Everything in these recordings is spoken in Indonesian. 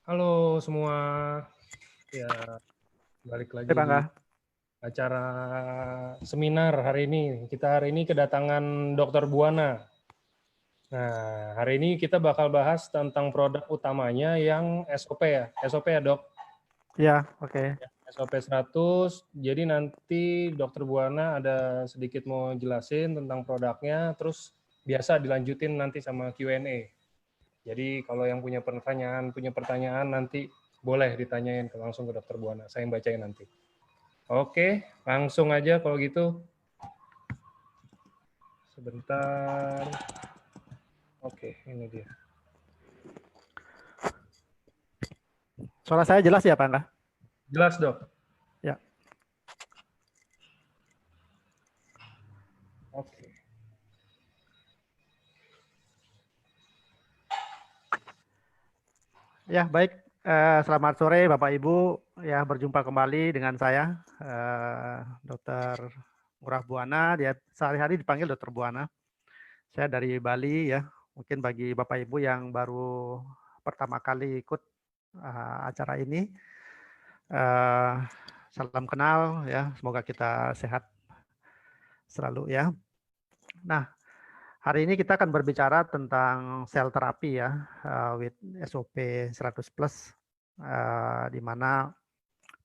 Halo semua, ya balik Pak lagi di Angga. acara seminar hari ini. Kita hari ini kedatangan Dr. Buana. Nah, hari ini kita bakal bahas tentang produk utamanya yang SOP ya. SOP ya, Dok? Ya, oke. SOP 100. Jadi nanti Dr. Buana ada sedikit mau jelasin tentang produknya, terus biasa dilanjutin nanti sama Q&A. Jadi kalau yang punya pertanyaan nanti boleh ditanyain langsung ke Dr. Buana. Saya yang bacain nanti. Oke, langsung aja kalau gitu. Sebentar. Oke, ini dia. Suara saya jelas ya, Pak Angga? Jelas, Dok? Ya. Oke. Ya, baik. Selamat sore Bapak Ibu. Ya, berjumpa kembali dengan saya, Dr. Ngurah Buana. Dia sehari-hari dipanggil Dr. Buana. Saya dari Bali ya. Mungkin bagi Bapak Ibu yang baru pertama kali ikut acara ini, salam kenal ya. Semoga kita sehat selalu ya. Nah, hari ini kita akan berbicara tentang sel terapi ya, with SOP 100 plus, di mana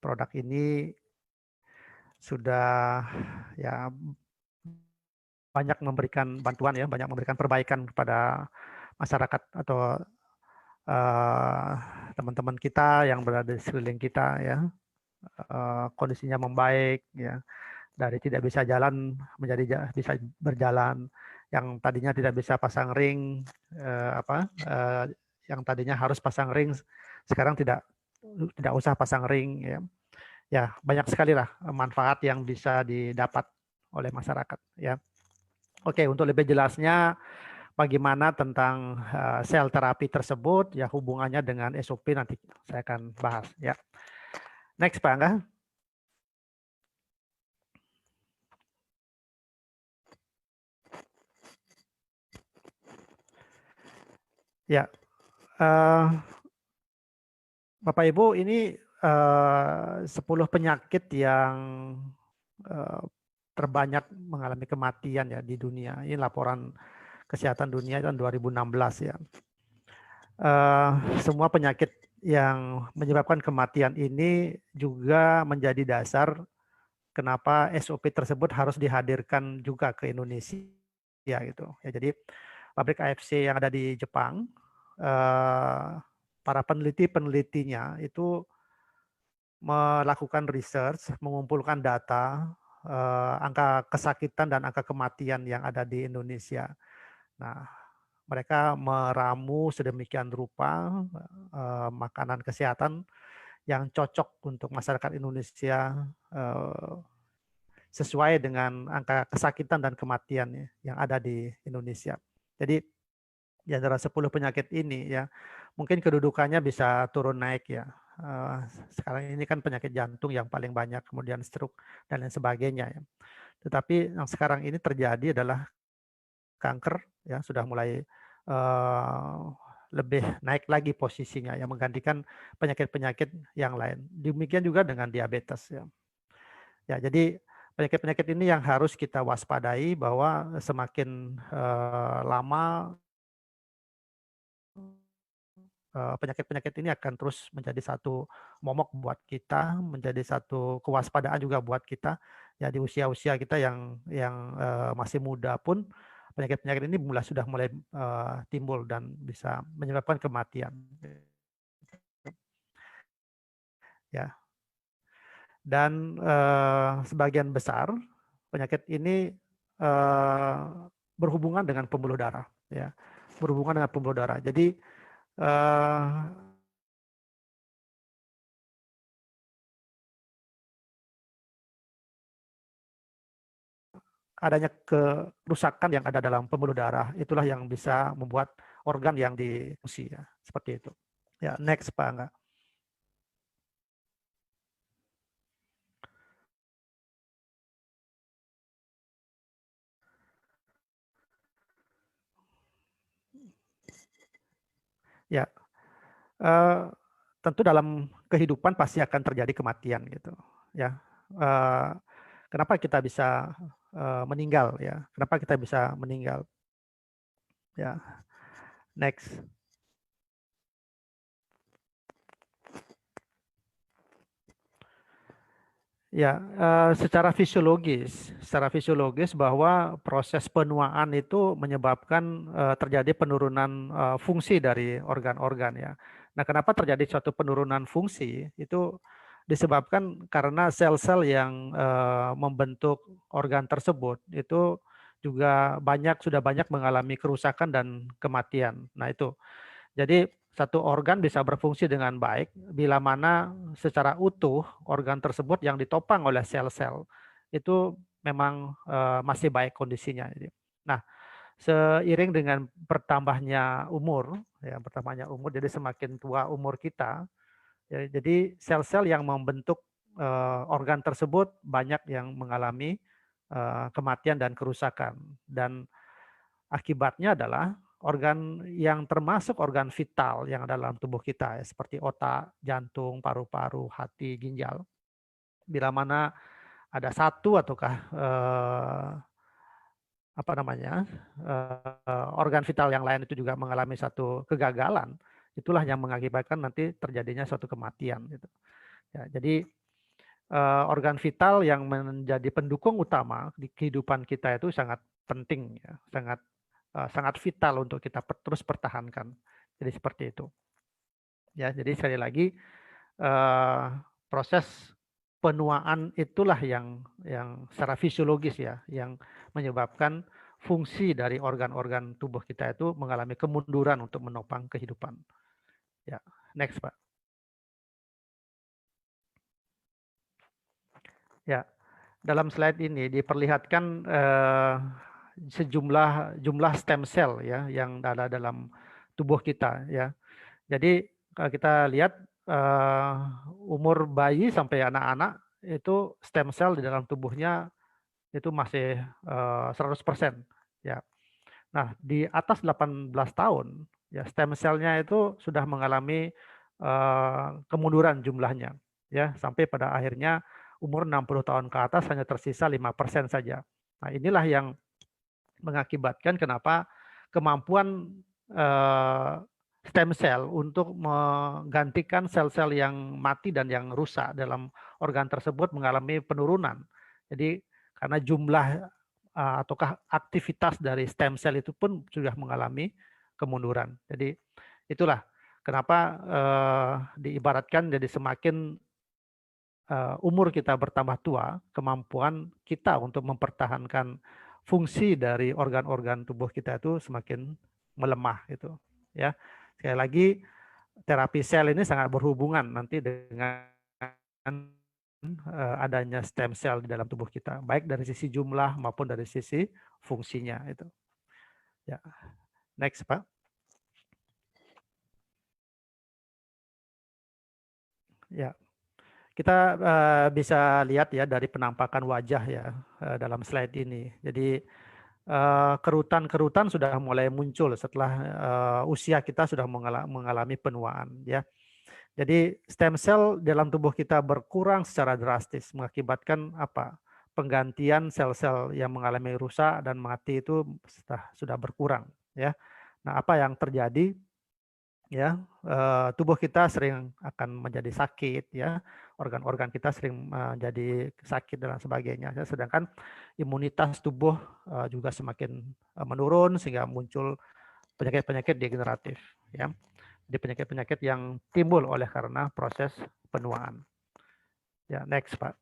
produk ini sudah ya banyak memberikan bantuan ya, banyak memberikan perbaikan kepada masyarakat atau eh, teman-teman kita yang berada di sekeliling kita ya. Kondisinya membaik ya, dari tidak bisa jalan menjadi bisa berjalan, yang tadinya tidak bisa pasang ring, yang tadinya harus pasang ring sekarang tidak usah pasang ring ya. Ya, banyak sekali lah manfaat yang bisa didapat oleh masyarakat ya. Oke, untuk lebih jelasnya bagaimana tentang sel terapi tersebut ya, hubungannya dengan SOP nanti saya akan bahas ya. Next Pak Angga. Ya, Bapak Ibu, ini 10 penyakit yang eh, terbanyak mengalami kematian ya di dunia. Ini laporan kesehatan dunia tahun 2016 ya. Semua penyakit yang menyebabkan kematian ini juga menjadi dasar kenapa SOP tersebut harus dihadirkan juga ke Indonesia gitu. Ya, jadi pabrik AFC yang ada di Jepang, para penelitinya itu melakukan research, mengumpulkan data angka kesakitan dan angka kematian yang ada di Indonesia. Nah, mereka meramu sedemikian rupa makanan kesehatan yang cocok untuk masyarakat Indonesia sesuai dengan angka kesakitan dan kematian yang ada di Indonesia. Jadi di antara 10 penyakit ini ya, mungkin kedudukannya bisa turun naik ya. Sekarang ini kan penyakit jantung yang paling banyak, kemudian stroke dan lain sebagainya ya. Tetapi yang sekarang ini terjadi adalah kanker ya, sudah mulai lebih naik lagi posisinya yang menggantikan penyakit-penyakit yang lain. Demikian juga dengan diabetes ya. Ya, jadi penyakit-penyakit ini yang harus kita waspadai bahwa semakin lama penyakit-penyakit ini akan terus menjadi satu momok buat kita, menjadi satu kewaspadaan juga buat kita. Ya, di usia-usia kita yang masih muda pun penyakit-penyakit ini sudah mulai timbul dan bisa menyebabkan kematian. Ya, dan sebagian besar penyakit ini berhubungan dengan pembuluh darah, ya, berhubungan dengan pembuluh darah. Jadi adanya kerusakan yang ada dalam pembuluh darah itulah yang bisa membuat organ yang difungsi ya, seperti itu. Ya, next Pak Angga. Ya, tentu dalam kehidupan pasti akan terjadi kematian gitu ya. Kenapa kita bisa meninggal ya? Kenapa kita bisa meninggal? Ya, next. Ya, secara fisiologis bahwa proses penuaan itu menyebabkan terjadi penurunan fungsi dari organ-organ ya. Nah, kenapa terjadi suatu penurunan fungsi? Itu disebabkan karena sel-sel yang membentuk organ tersebut itu juga sudah banyak mengalami kerusakan dan kematian. Nah, itu. Jadi satu organ bisa berfungsi dengan baik bila mana secara utuh organ tersebut yang ditopang oleh sel-sel itu memang masih baik kondisinya. Nah, seiring dengan bertambahnya umur, jadi semakin tua umur kita, ya, jadi sel-sel yang membentuk organ tersebut banyak yang mengalami kematian dan kerusakan. Dan akibatnya adalah organ yang termasuk organ vital yang ada dalam tubuh kita, ya, seperti otak, jantung, paru-paru, hati, ginjal. Bila mana ada satu ataukah organ vital yang lain itu juga mengalami satu kegagalan, itulah yang mengakibatkan nanti terjadinya suatu kematian. Gitu. Ya, jadi organ vital yang menjadi pendukung utama di kehidupan kita itu sangat penting, ya, sangat vital untuk kita terus pertahankan. Jadi seperti itu. Ya, jadi sekali lagi proses penuaan itulah yang secara fisiologis ya yang menyebabkan fungsi dari organ-organ tubuh kita itu mengalami kemunduran untuk menopang kehidupan. Ya, next Pak. Ya, dalam slide ini diperlihatkan jumlah stem cell ya yang ada dalam tubuh kita ya. Jadi kalau kita lihat umur bayi sampai anak-anak itu stem cell di dalam tubuhnya itu masih 100% ya. Nah, di atas 18 tahun ya stem cell-nya itu sudah mengalami kemunduran jumlahnya ya sampai pada akhirnya umur 60 tahun ke atas hanya tersisa 5% saja. Nah, inilah yang mengakibatkan kenapa kemampuan stem cell untuk menggantikan sel-sel yang mati dan yang rusak dalam organ tersebut mengalami penurunan. Jadi karena jumlah ataukah aktivitas dari stem cell itu pun sudah mengalami kemunduran. Jadi itulah kenapa diibaratkan jadi semakin umur kita bertambah tua, kemampuan kita untuk mempertahankan fungsi dari organ-organ tubuh kita itu semakin melemah gitu. Ya, sekali lagi terapi sel ini sangat berhubungan nanti dengan adanya stem cell di dalam tubuh kita, baik dari sisi jumlah maupun dari sisi fungsinya itu. Ya, next Pak. Ya, kita bisa lihat ya dari penampakan wajah ya dalam slide ini. Jadi kerutan-kerutan sudah mulai muncul setelah usia kita sudah mengalami penuaan ya. Jadi stem cell dalam tubuh kita berkurang secara drastis mengakibatkan apa? Penggantian sel-sel yang mengalami rusak dan mati itu sudah berkurang ya. Nah, apa yang terjadi? Ya, tubuh kita sering akan menjadi sakit ya, organ-organ kita sering menjadi sakit dan sebagainya. Sedangkan imunitas tubuh juga semakin menurun sehingga muncul penyakit-penyakit degeneratif ya. Di penyakit-penyakit yang timbul oleh karena proses penuaan. Ya, next Pak.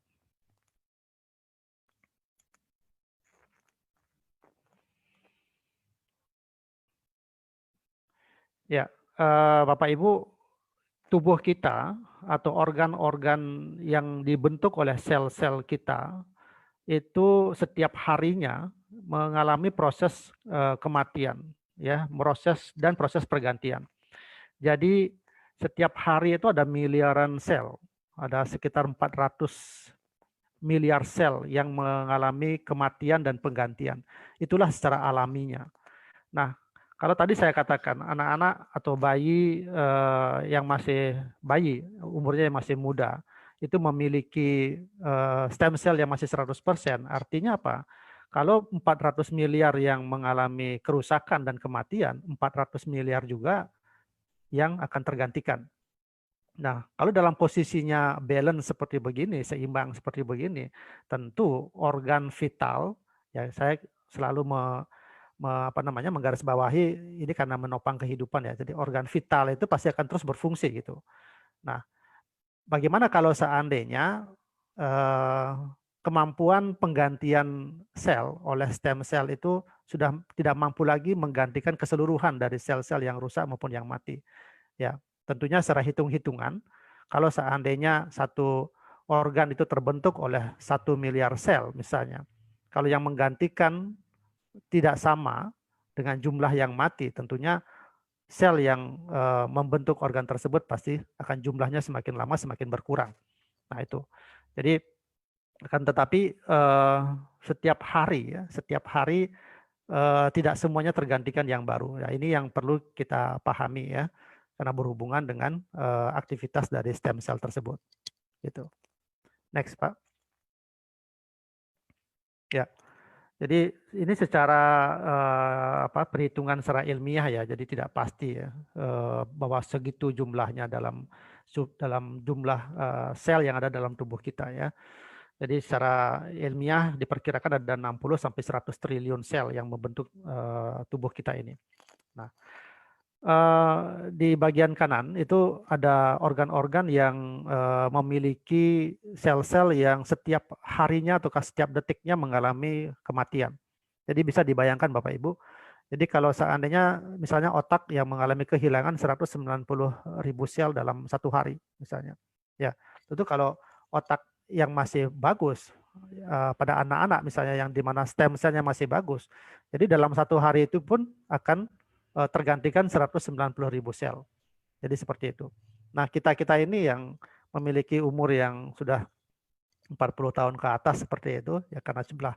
Ya, Bapak Ibu, tubuh kita atau organ-organ yang dibentuk oleh sel-sel kita itu setiap harinya mengalami proses kematian ya, proses pergantian. Jadi setiap hari itu ada miliaran sel, ada sekitar 400 miliar sel yang mengalami kematian dan penggantian. Itulah secara alaminya. Nah, Kalau tadi saya katakan anak-anak atau bayi yang masih bayi, umurnya yang masih muda, itu memiliki stem cell yang masih 100%, artinya apa? Kalau 400 miliar yang mengalami kerusakan dan kematian, 400 miliar juga yang akan tergantikan. Nah, kalau dalam posisinya balance seperti begini, seimbang seperti begini, tentu organ vital, ya saya selalu menggarisbawahi ini karena menopang kehidupan ya. Jadi organ vital itu pasti akan terus berfungsi gitu. Nah, bagaimana kalau seandainya eh, kemampuan penggantian sel oleh stem cell itu sudah tidak mampu lagi menggantikan keseluruhan dari sel-sel yang rusak maupun yang mati. Ya, tentunya secara hitung-hitungan, kalau seandainya satu organ itu terbentuk oleh 1 miliar sel misalnya, kalau yang menggantikan tidak sama dengan jumlah yang mati, tentunya sel yang membentuk organ tersebut pasti akan jumlahnya semakin lama semakin berkurang. Nah itu, jadi akan tetapi setiap hari tidak semuanya tergantikan yang baru. Ya, ini yang perlu kita pahami ya, karena berhubungan dengan aktivitas dari stem cell tersebut. Gitu. Next, Pak. Ya. Jadi ini secara perhitungan secara ilmiah ya, jadi tidak pasti ya bahwa segitu jumlahnya dalam jumlah sel yang ada dalam tubuh kita ya. Jadi secara ilmiah diperkirakan ada 60 sampai 100 triliun sel yang membentuk tubuh kita ini. Nah, di bagian kanan itu ada organ-organ yang memiliki sel-sel yang setiap harinya atau setiap detiknya mengalami kematian. Jadi bisa dibayangkan Bapak Ibu, jadi kalau seandainya misalnya otak yang mengalami kehilangan 190.000 sel dalam satu hari misalnya. Ya, tentu kalau otak yang masih bagus pada anak-anak misalnya yang di mana stem cell-nya masih bagus. Jadi dalam satu hari itu pun akan tergantikan 190.000 sel. Jadi seperti itu. Nah, kita-kita ini yang memiliki umur yang sudah 40 tahun ke atas seperti itu, ya karena jumlah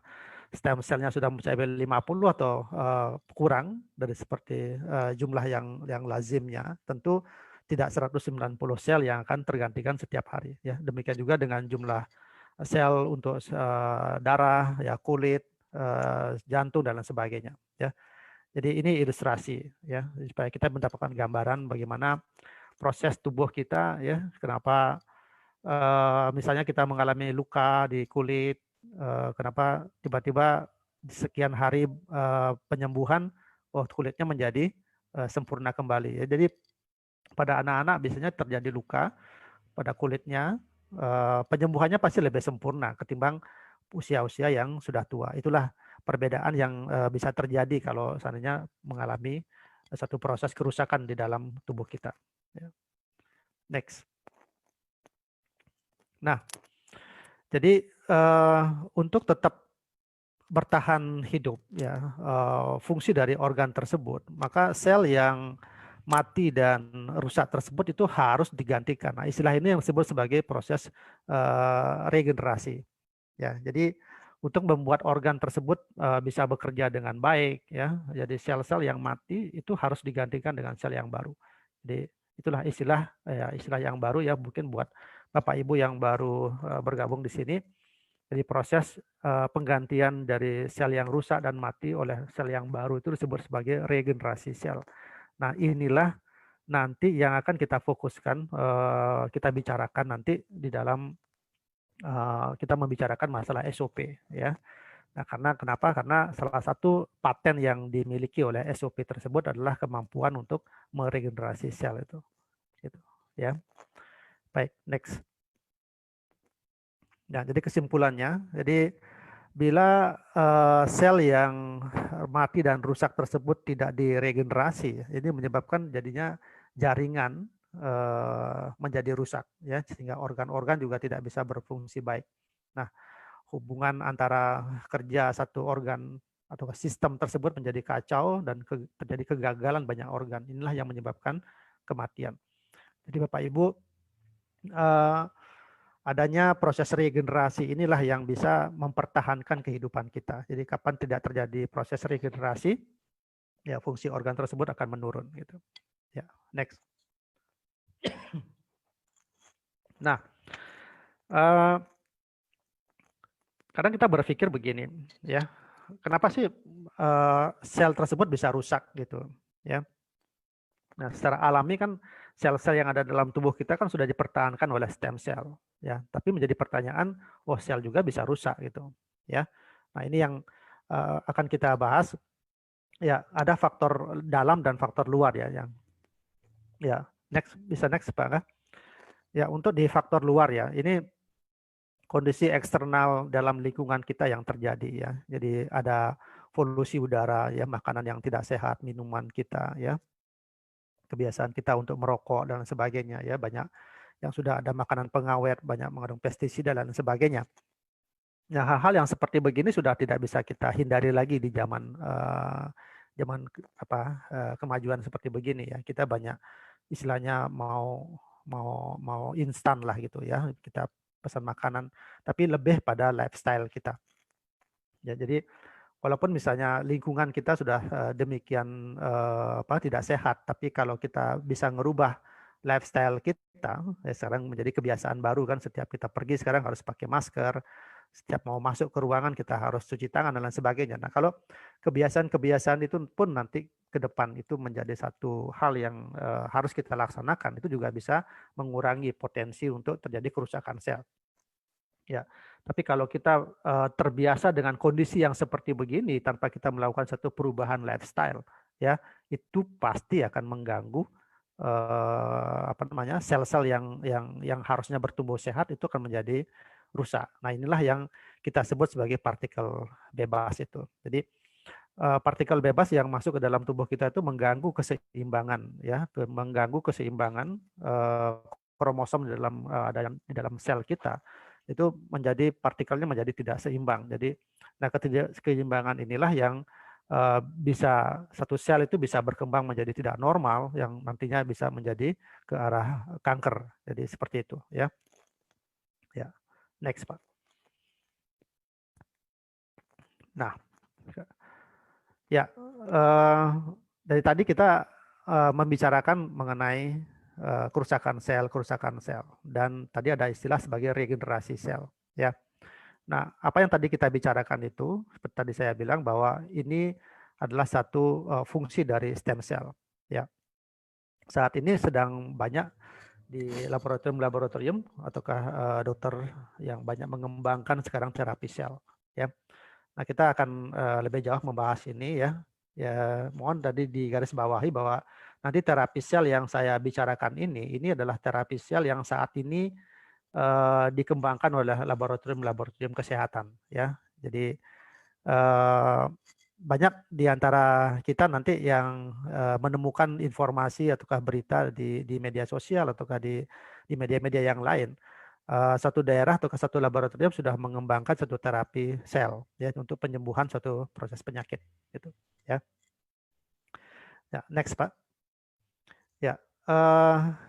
stem cell-nya sudah mencapai 50 atau kurang dari seperti jumlah yang lazimnya, tentu tidak 190 sel yang akan tergantikan setiap hari. Ya, demikian juga dengan jumlah sel untuk darah, ya kulit, jantung dan lain sebagainya. Ya. Jadi ini ilustrasi ya supaya kita mendapatkan gambaran bagaimana proses tubuh kita ya, kenapa misalnya kita mengalami luka di kulit, kenapa tiba-tiba sekian hari penyembuhan kulitnya menjadi sempurna kembali ya. Jadi pada anak-anak biasanya terjadi luka pada kulitnya, penyembuhannya pasti lebih sempurna ketimbang usia-usia yang sudah tua. Itulah perbedaan yang bisa terjadi kalau seandainya mengalami satu proses kerusakan di dalam tubuh kita. Next. Nah, jadi untuk tetap bertahan hidup, ya fungsi dari organ tersebut, maka sel yang mati dan rusak tersebut itu harus digantikan. Nah, istilah ini yang disebut sebagai proses regenerasi. Ya, jadi untuk membuat organ tersebut bisa bekerja dengan baik ya. Jadi sel-sel yang mati itu harus digantikan dengan sel yang baru. Jadi itulah istilah yang baru ya, mungkin buat Bapak Ibu yang baru bergabung di sini. Jadi proses penggantian dari sel yang rusak dan mati oleh sel yang baru itu disebut sebagai regenerasi sel. Nah, inilah nanti yang akan kita fokuskan, kita bicarakan nanti di dalam kita membicarakan masalah SOP ya. Nah, kenapa? Karena salah satu paten yang dimiliki oleh SOP tersebut adalah kemampuan untuk meregenerasi sel itu. Gitu, ya. Baik, next. Nah, jadi kesimpulannya, jadi bila sel yang mati dan rusak tersebut tidak diregenerasi, ini menyebabkan jadinya jaringan menjadi rusak, ya, sehingga organ-organ juga tidak bisa berfungsi baik. Nah, hubungan antara kerja satu organ atau sistem tersebut menjadi kacau dan terjadi kegagalan banyak organ. Inilah yang menyebabkan kematian. Jadi Bapak Ibu, adanya proses regenerasi inilah yang bisa mempertahankan kehidupan kita. Jadi kapan tidak terjadi proses regenerasi, ya fungsi organ tersebut akan menurun gitu. Ya, next. Nah, kadang kita berpikir begini, ya, kenapa sih sel tersebut bisa rusak gitu, ya? Nah, secara alami kan sel-sel yang ada dalam tubuh kita kan sudah dipertahankan oleh stem cell, ya. Tapi menjadi pertanyaan, oh sel juga bisa rusak gitu, ya. Nah, ini yang akan kita bahas. Ya, ada faktor dalam dan faktor luar ya, yang ya next bisa next Pak. Ya, untuk di faktor luar ya, ini kondisi eksternal dalam lingkungan kita yang terjadi ya. Jadi ada polusi udara ya, makanan yang tidak sehat, minuman kita ya, kebiasaan kita untuk merokok dan sebagainya ya, banyak yang sudah ada makanan pengawet, banyak mengandung pestisida dan sebagainya. Nah, hal-hal yang seperti begini sudah tidak bisa kita hindari lagi di zaman kemajuan seperti begini ya. Kita banyak istilahnya mau mau mau instan lah gitu ya. Kita pesan makanan, tapi lebih pada lifestyle kita. Ya, jadi walaupun misalnya lingkungan kita sudah demikian tidak sehat, tapi kalau kita bisa ngerubah lifestyle kita, ya sekarang menjadi kebiasaan baru kan, setiap kita pergi sekarang harus pakai masker, setiap mau masuk ke ruangan kita harus cuci tangan dan lain sebagainya. Nah, kalau kebiasaan-kebiasaan itu pun nanti ke depan itu menjadi satu hal yang harus kita laksanakan, itu juga bisa mengurangi potensi untuk terjadi kerusakan sel. Ya, tapi kalau kita terbiasa dengan kondisi yang seperti begini tanpa kita melakukan satu perubahan lifestyle, ya itu pasti akan mengganggu sel-sel yang harusnya bertumbuh sehat itu akan menjadi rusak. Nah, inilah yang kita sebut sebagai partikel bebas itu. Jadi partikel bebas yang masuk ke dalam tubuh kita itu mengganggu keseimbangan, ya, mengganggu keseimbangan kromosom di dalam sel kita, itu menjadi partikelnya menjadi tidak seimbang. Jadi, nah ketidakseimbangan inilah yang bisa satu sel itu bisa berkembang menjadi tidak normal, yang nantinya bisa menjadi ke arah kanker. Jadi seperti itu, ya. Ya, next Pak. Nah, ya dari tadi kita membicarakan mengenai kerusakan sel, dan tadi ada istilah sebagai regenerasi sel, ya. Nah, apa yang tadi kita bicarakan itu, seperti tadi saya bilang bahwa ini adalah satu fungsi dari stem cell, ya. Saat ini sedang banyak di laboratorium ataukah dokter yang banyak mengembangkan sekarang terapi sel, ya. Nah, kita akan lebih jauh membahas ini ya. Ya, mohon tadi digarisbawahi bahwa nanti terapi sel yang saya bicarakan ini adalah terapi sel yang saat ini dikembangkan oleh laboratorium kesehatan ya. Jadi banyak di antara kita nanti yang menemukan informasi ataukah berita di media sosial ataukah di media-media yang lain. Satu daerah atau satu laboratorium sudah mengembangkan satu terapi sel ya untuk penyembuhan suatu proses penyakit gitu ya. Ya, next Pak. Ya,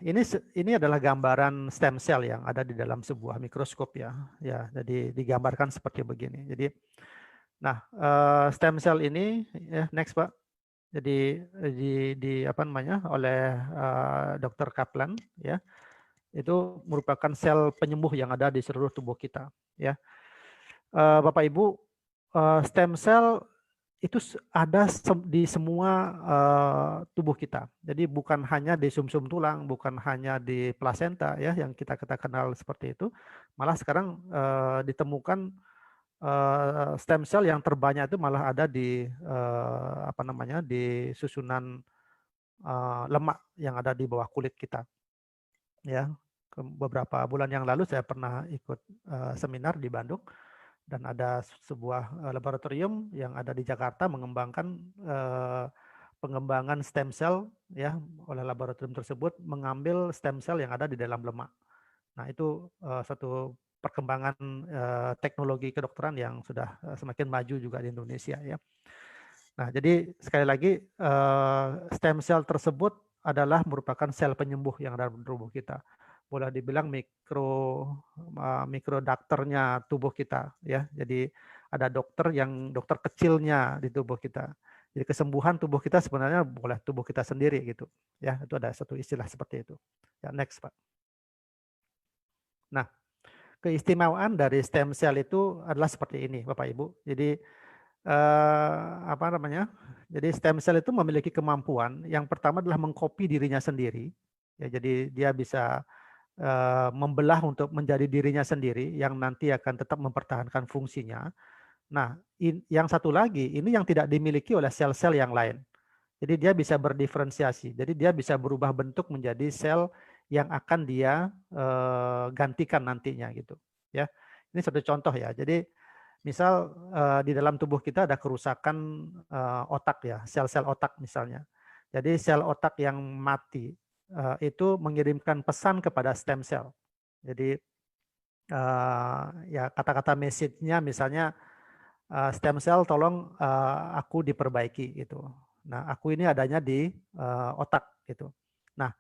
ini adalah gambaran stem cell yang ada di dalam sebuah mikroskop ya. Ya, jadi digambarkan seperti begini. Jadi nah, stem cell ini ya, next Pak. Jadi oleh Dr. Kaplan ya. Itu merupakan sel penyembuh yang ada di seluruh tubuh kita ya. Bapak Ibu, stem cell itu ada di semua tubuh kita. Jadi bukan hanya di sumsum tulang, bukan hanya di plasenta ya yang kita kenal seperti itu. Malah sekarang ditemukan stem cell yang terbanyak itu malah ada di di susunan lemak yang ada di bawah kulit kita. Ya, beberapa bulan yang lalu saya pernah ikut seminar di Bandung. Dan ada sebuah laboratorium yang ada di Jakarta mengembangkan pengembangan stem cell ya, oleh laboratorium tersebut mengambil stem cell yang ada di dalam lemak. Nah, itu satu perkembangan teknologi kedokteran yang sudah semakin maju juga di Indonesia ya. Nah, jadi sekali lagi stem cell tersebut adalah merupakan sel penyembuh yang ada di tubuh kita. Boleh dibilang mikro dokternya tubuh kita ya. Jadi ada dokter kecilnya di tubuh kita. Jadi kesembuhan tubuh kita sebenarnya boleh tubuh kita sendiri gitu. Ya, itu ada satu istilah seperti itu. Ya, next, Pak. Nah, keistimewaan dari stem cell itu adalah seperti ini, Bapak Ibu. Jadi apa namanya? Jadi stem cell itu memiliki kemampuan yang pertama adalah mengcopy dirinya sendiri. Ya, jadi dia bisa membelah untuk menjadi dirinya sendiri yang nanti akan tetap mempertahankan fungsinya. Nah, yang satu lagi ini yang tidak dimiliki oleh sel-sel yang lain. Jadi dia bisa berdiferensiasi. Jadi dia bisa berubah bentuk menjadi sel yang akan dia gantikan nantinya gitu. Ya, ini satu contoh ya. Jadi misal di dalam tubuh kita ada kerusakan otak ya, sel-sel otak misalnya. Jadi sel otak yang mati itu mengirimkan pesan kepada stem cell. Jadi ya kata-kata message-nya misalnya stem cell tolong aku diperbaiki gitu. Nah, aku ini adanya di otak gitu. Nah,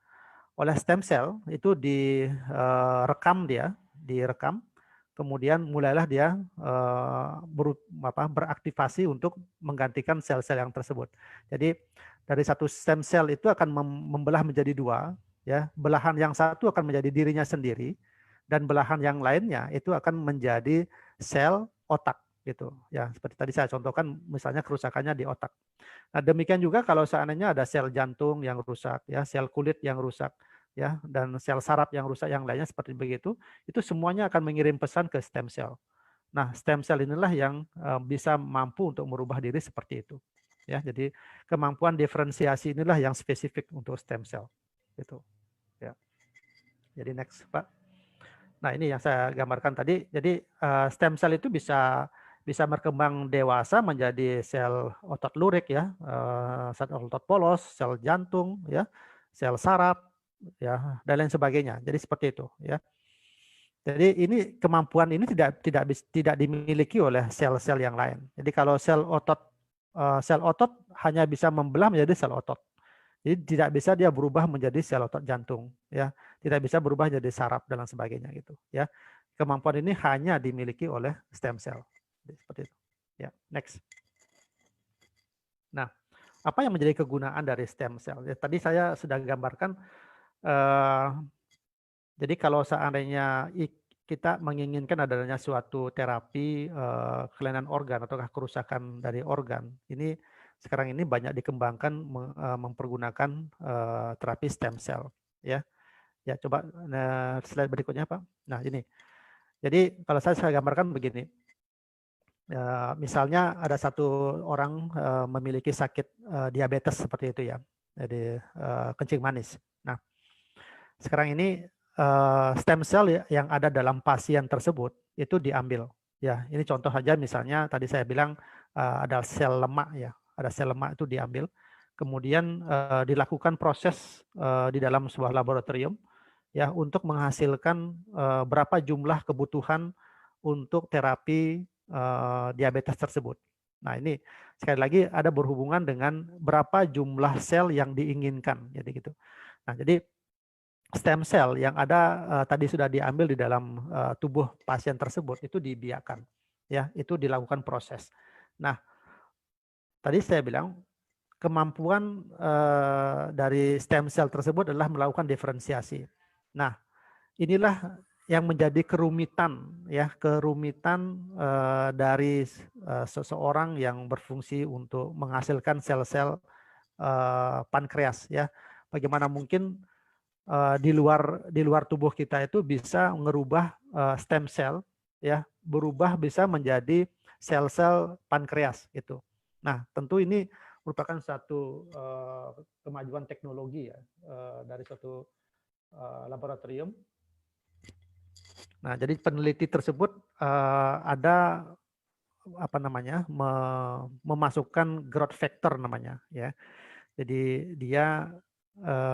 oleh stem cell itu direkam direkam, kemudian mulailah dia beraktivasi untuk menggantikan sel-sel yang tersebut. Jadi dari satu stem cell itu akan membelah menjadi dua, ya. Belahan yang satu akan menjadi dirinya sendiri, dan belahan yang lainnya itu akan menjadi sel otak gitu ya, seperti tadi saya contohkan misalnya kerusakannya di otak. Nah, demikian juga kalau seandainya ada sel jantung yang rusak ya, sel kulit yang rusak ya, dan sel saraf yang rusak yang lainnya seperti begitu, itu semuanya akan mengirim pesan ke stem cell. Nah, stem cell inilah yang bisa mampu untuk merubah diri seperti itu ya. Jadi kemampuan diferensiasi inilah yang spesifik untuk stem cell gitu ya. Jadi next, Pak. Nah, ini yang saya gambarkan tadi. Jadi stem cell itu bisa berkembang dewasa menjadi sel otot lurik ya, sel otot polos, sel jantung ya, sel saraf ya, dan lain sebagainya. Jadi seperti itu ya. Jadi ini kemampuan ini tidak dimiliki oleh sel-sel yang lain. Jadi kalau sel otot hanya bisa membelah menjadi sel otot. Jadi tidak bisa dia berubah menjadi sel otot jantung, ya. Tidak bisa berubah jadi saraf dan lain sebagainya gitu, ya. Kemampuan ini hanya dimiliki oleh stem cell. Seperti itu. Ya, next. Nah, apa yang menjadi kegunaan dari stem cell? Ya, tadi saya sudah gambarkan. Jadi kalau seandainya kita menginginkan adanya suatu terapi kelainan organ atau kerusakan dari organ, ini sekarang ini banyak dikembangkan mempergunakan terapi stem cell, ya. Ya, coba slide berikutnya, Pak. Nah, ini. Jadi kalau saya gambarkan begini. Misalnya ada satu orang memiliki sakit diabetes seperti itu ya. Jadi kencing manis. Nah, sekarang ini stem cell yang ada dalam pasien tersebut itu diambil. Ya, ini contoh saja misalnya tadi saya bilang ada sel lemak ya, ada sel lemak itu diambil, kemudian dilakukan proses di dalam sebuah laboratorium ya untuk menghasilkan berapa jumlah kebutuhan untuk terapi diabetes tersebut. Nah, ini sekali lagi ada berhubungan dengan berapa jumlah sel yang diinginkan, jadi gitu. Nah, jadi stem cell yang ada tadi sudah diambil di dalam tubuh pasien tersebut itu dibiarkan, ya, itu dilakukan proses. Nah, tadi saya bilang kemampuan dari stem cell tersebut adalah melakukan diferensiasi. Nah, inilah yang menjadi kerumitan ya, kerumitan dari seseorang yang berfungsi untuk menghasilkan sel-sel pankreas ya. Bagaimana mungkin di luar tubuh kita itu bisa merubah stem cell ya, berubah bisa menjadi sel-sel pankreas gitu. Nah, tentu ini merupakan satu kemajuan teknologi ya dari suatu laboratorium. Nah, jadi peneliti tersebut ada apa namanya memasukkan growth factor namanya ya. Jadi dia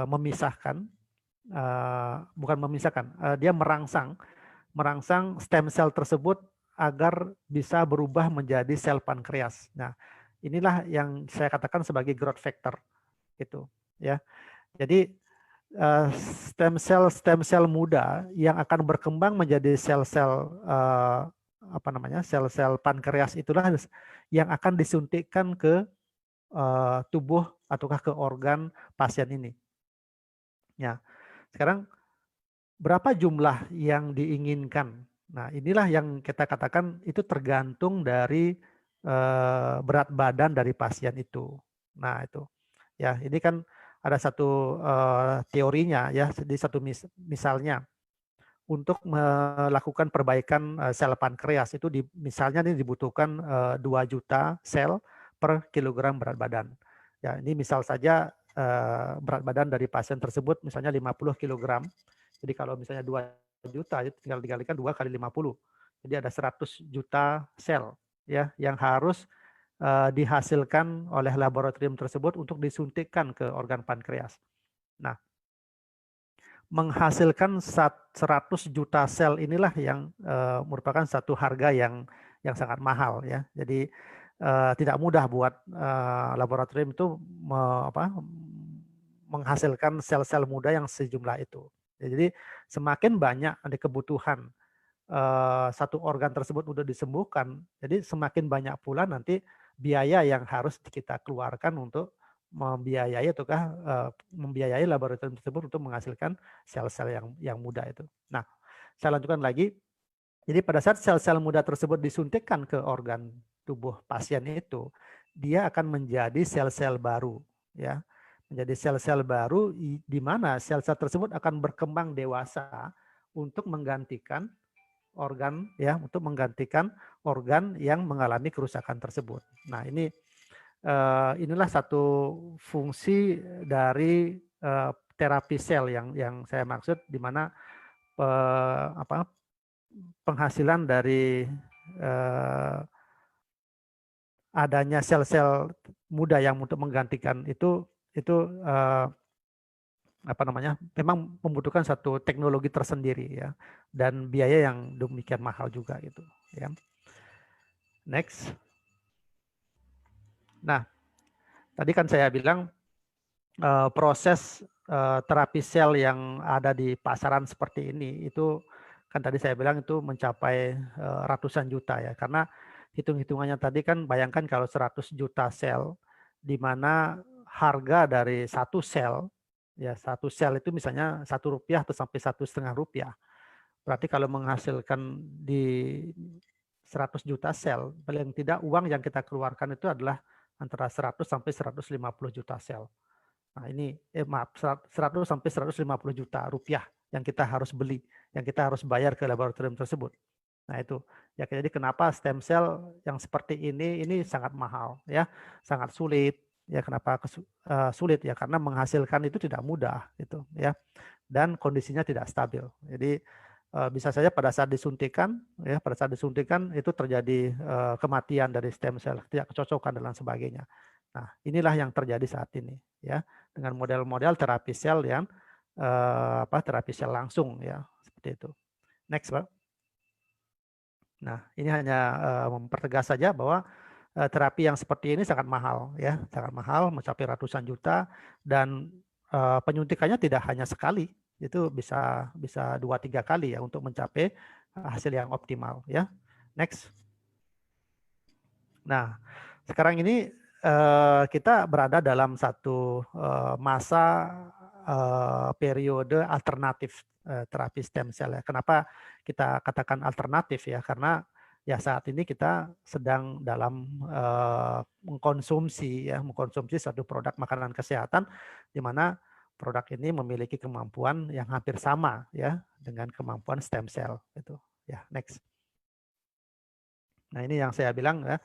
memisahkan bukan memisahkan, dia merangsang stem cell tersebut agar bisa berubah menjadi sel pankreas. Nah, inilah yang saya katakan sebagai growth factor itu ya. Jadi stem cell muda yang akan berkembang menjadi sel-sel apa namanya sel-sel pankreas itulah yang akan disuntikkan ke tubuh ataukah ke organ pasien ini. Ya, sekarang berapa jumlah yang diinginkan? Nah, inilah yang kita katakan itu tergantung dari berat badan dari pasien itu. Nah, itu. Ya, ini kan ada satu teorinya ya, di satu misalnya untuk melakukan perbaikan sel pankreas itu misalnya ini dibutuhkan 2 juta sel per kilogram berat badan. Ya, ini misal saja berat badan dari pasien tersebut misalnya 50 kilogram. Jadi kalau misalnya 2 juta itu tinggal dikalikan 2 kali 50. Jadi ada 100 juta sel ya yang harus dihasilkan oleh laboratorium tersebut untuk disuntikkan ke organ pankreas. Nah, menghasilkan 100 juta sel inilah yang merupakan satu harga yang sangat mahal ya. Jadi tidak mudah buat laboratorium itu menghasilkan sel-sel muda yang sejumlah itu. Jadi semakin banyak ada kebutuhan satu organ tersebut udah disembuhkan, jadi semakin banyak pula nanti biaya yang harus kita keluarkan untuk membiayai ataukah membiayai laboratorium tersebut untuk menghasilkan sel-sel yang muda itu. Nah, saya lanjutkan lagi. Jadi pada saat sel-sel muda tersebut disuntikkan ke organ tubuh pasien itu, dia akan menjadi sel-sel baru, ya, menjadi sel-sel baru di mana sel-sel tersebut akan berkembang dewasa untuk menggantikan organ ya, untuk menggantikan organ yang mengalami kerusakan tersebut. Nah, inilah satu fungsi dari terapi sel yang saya maksud, di mana penghasilan dari adanya sel-sel muda yang untuk menggantikan itu memang membutuhkan satu teknologi tersendiri ya, dan biaya yang demikian mahal juga gitu ya. Next. Nah, tadi kan saya bilang proses terapi sel yang ada di pasaran seperti ini itu kan tadi saya bilang itu mencapai ratusan juta ya, karena hitung-hitungannya tadi kan bayangkan kalau 100 juta sel di mana harga dari satu sel ya, satu sel itu misalnya Rp1 atau sampai Rp1,5. Berarti kalau menghasilkan di 100 juta sel, paling tidak uang yang kita keluarkan itu adalah antara 100 sampai 150 juta sel. Nah, ini 100 sampai 150 juta rupiah yang kita harus beli, yang kita harus bayar ke laboratorium tersebut. Nah, itu ya, jadi kenapa stem cell yang seperti ini sangat mahal ya, sangat sulit ya. Kenapa sulit ya? Karena menghasilkan itu tidak mudah gitu ya, dan kondisinya tidak stabil. Jadi bisa saja pada saat disuntikan ya, pada saat disuntikan itu terjadi kematian dari stem cell, tidak kecocokan dan lain sebagainya. Nah, inilah yang terjadi saat ini ya, dengan model-model terapi sel yang terapi sel langsung ya, seperti itu. Next, Pak. Nah, ini hanya mempertegas saja bahwa terapi yang seperti ini sangat mahal ya, sangat mahal, mencapai ratusan juta, dan penyuntikannya tidak hanya sekali, itu bisa 2-3 kali ya untuk mencapai hasil yang optimal ya. Next. Nah, sekarang ini kita berada dalam satu masa periode alternatif terapi stem cell ya. Kenapa kita katakan alternatif ya? Karena ya saat ini kita sedang dalam mengkonsumsi satu produk makanan kesehatan, di mana produk ini memiliki kemampuan yang hampir sama ya dengan kemampuan stem cell itu. Ya, next. Nah, ini yang saya bilang ya,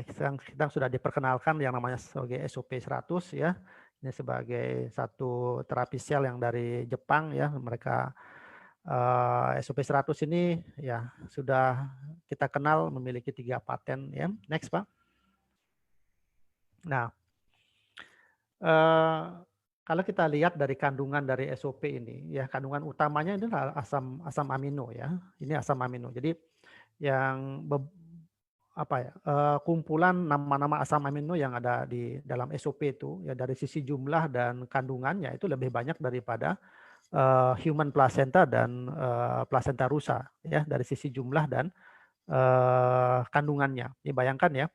kita sudah diperkenalkan yang namanya sebagai SOP 100 ya. Ini sebagai satu terapi sel yang dari Jepang ya. Mereka SOP 100 ini ya sudah kita kenal memiliki 3 paten ya. Next, Pak. Nah, kalau kita lihat dari kandungan dari SOP ini ya, kandungan utamanya ini adalah asam amino ya. Ini asam amino. Jadi yang kumpulan nama-nama asam amino yang ada di dalam SOP itu ya, dari sisi jumlah dan kandungannya itu lebih banyak daripada human placenta dan placenta rusa ya, dari sisi jumlah dan kandungannya. Ini bayangkan ya,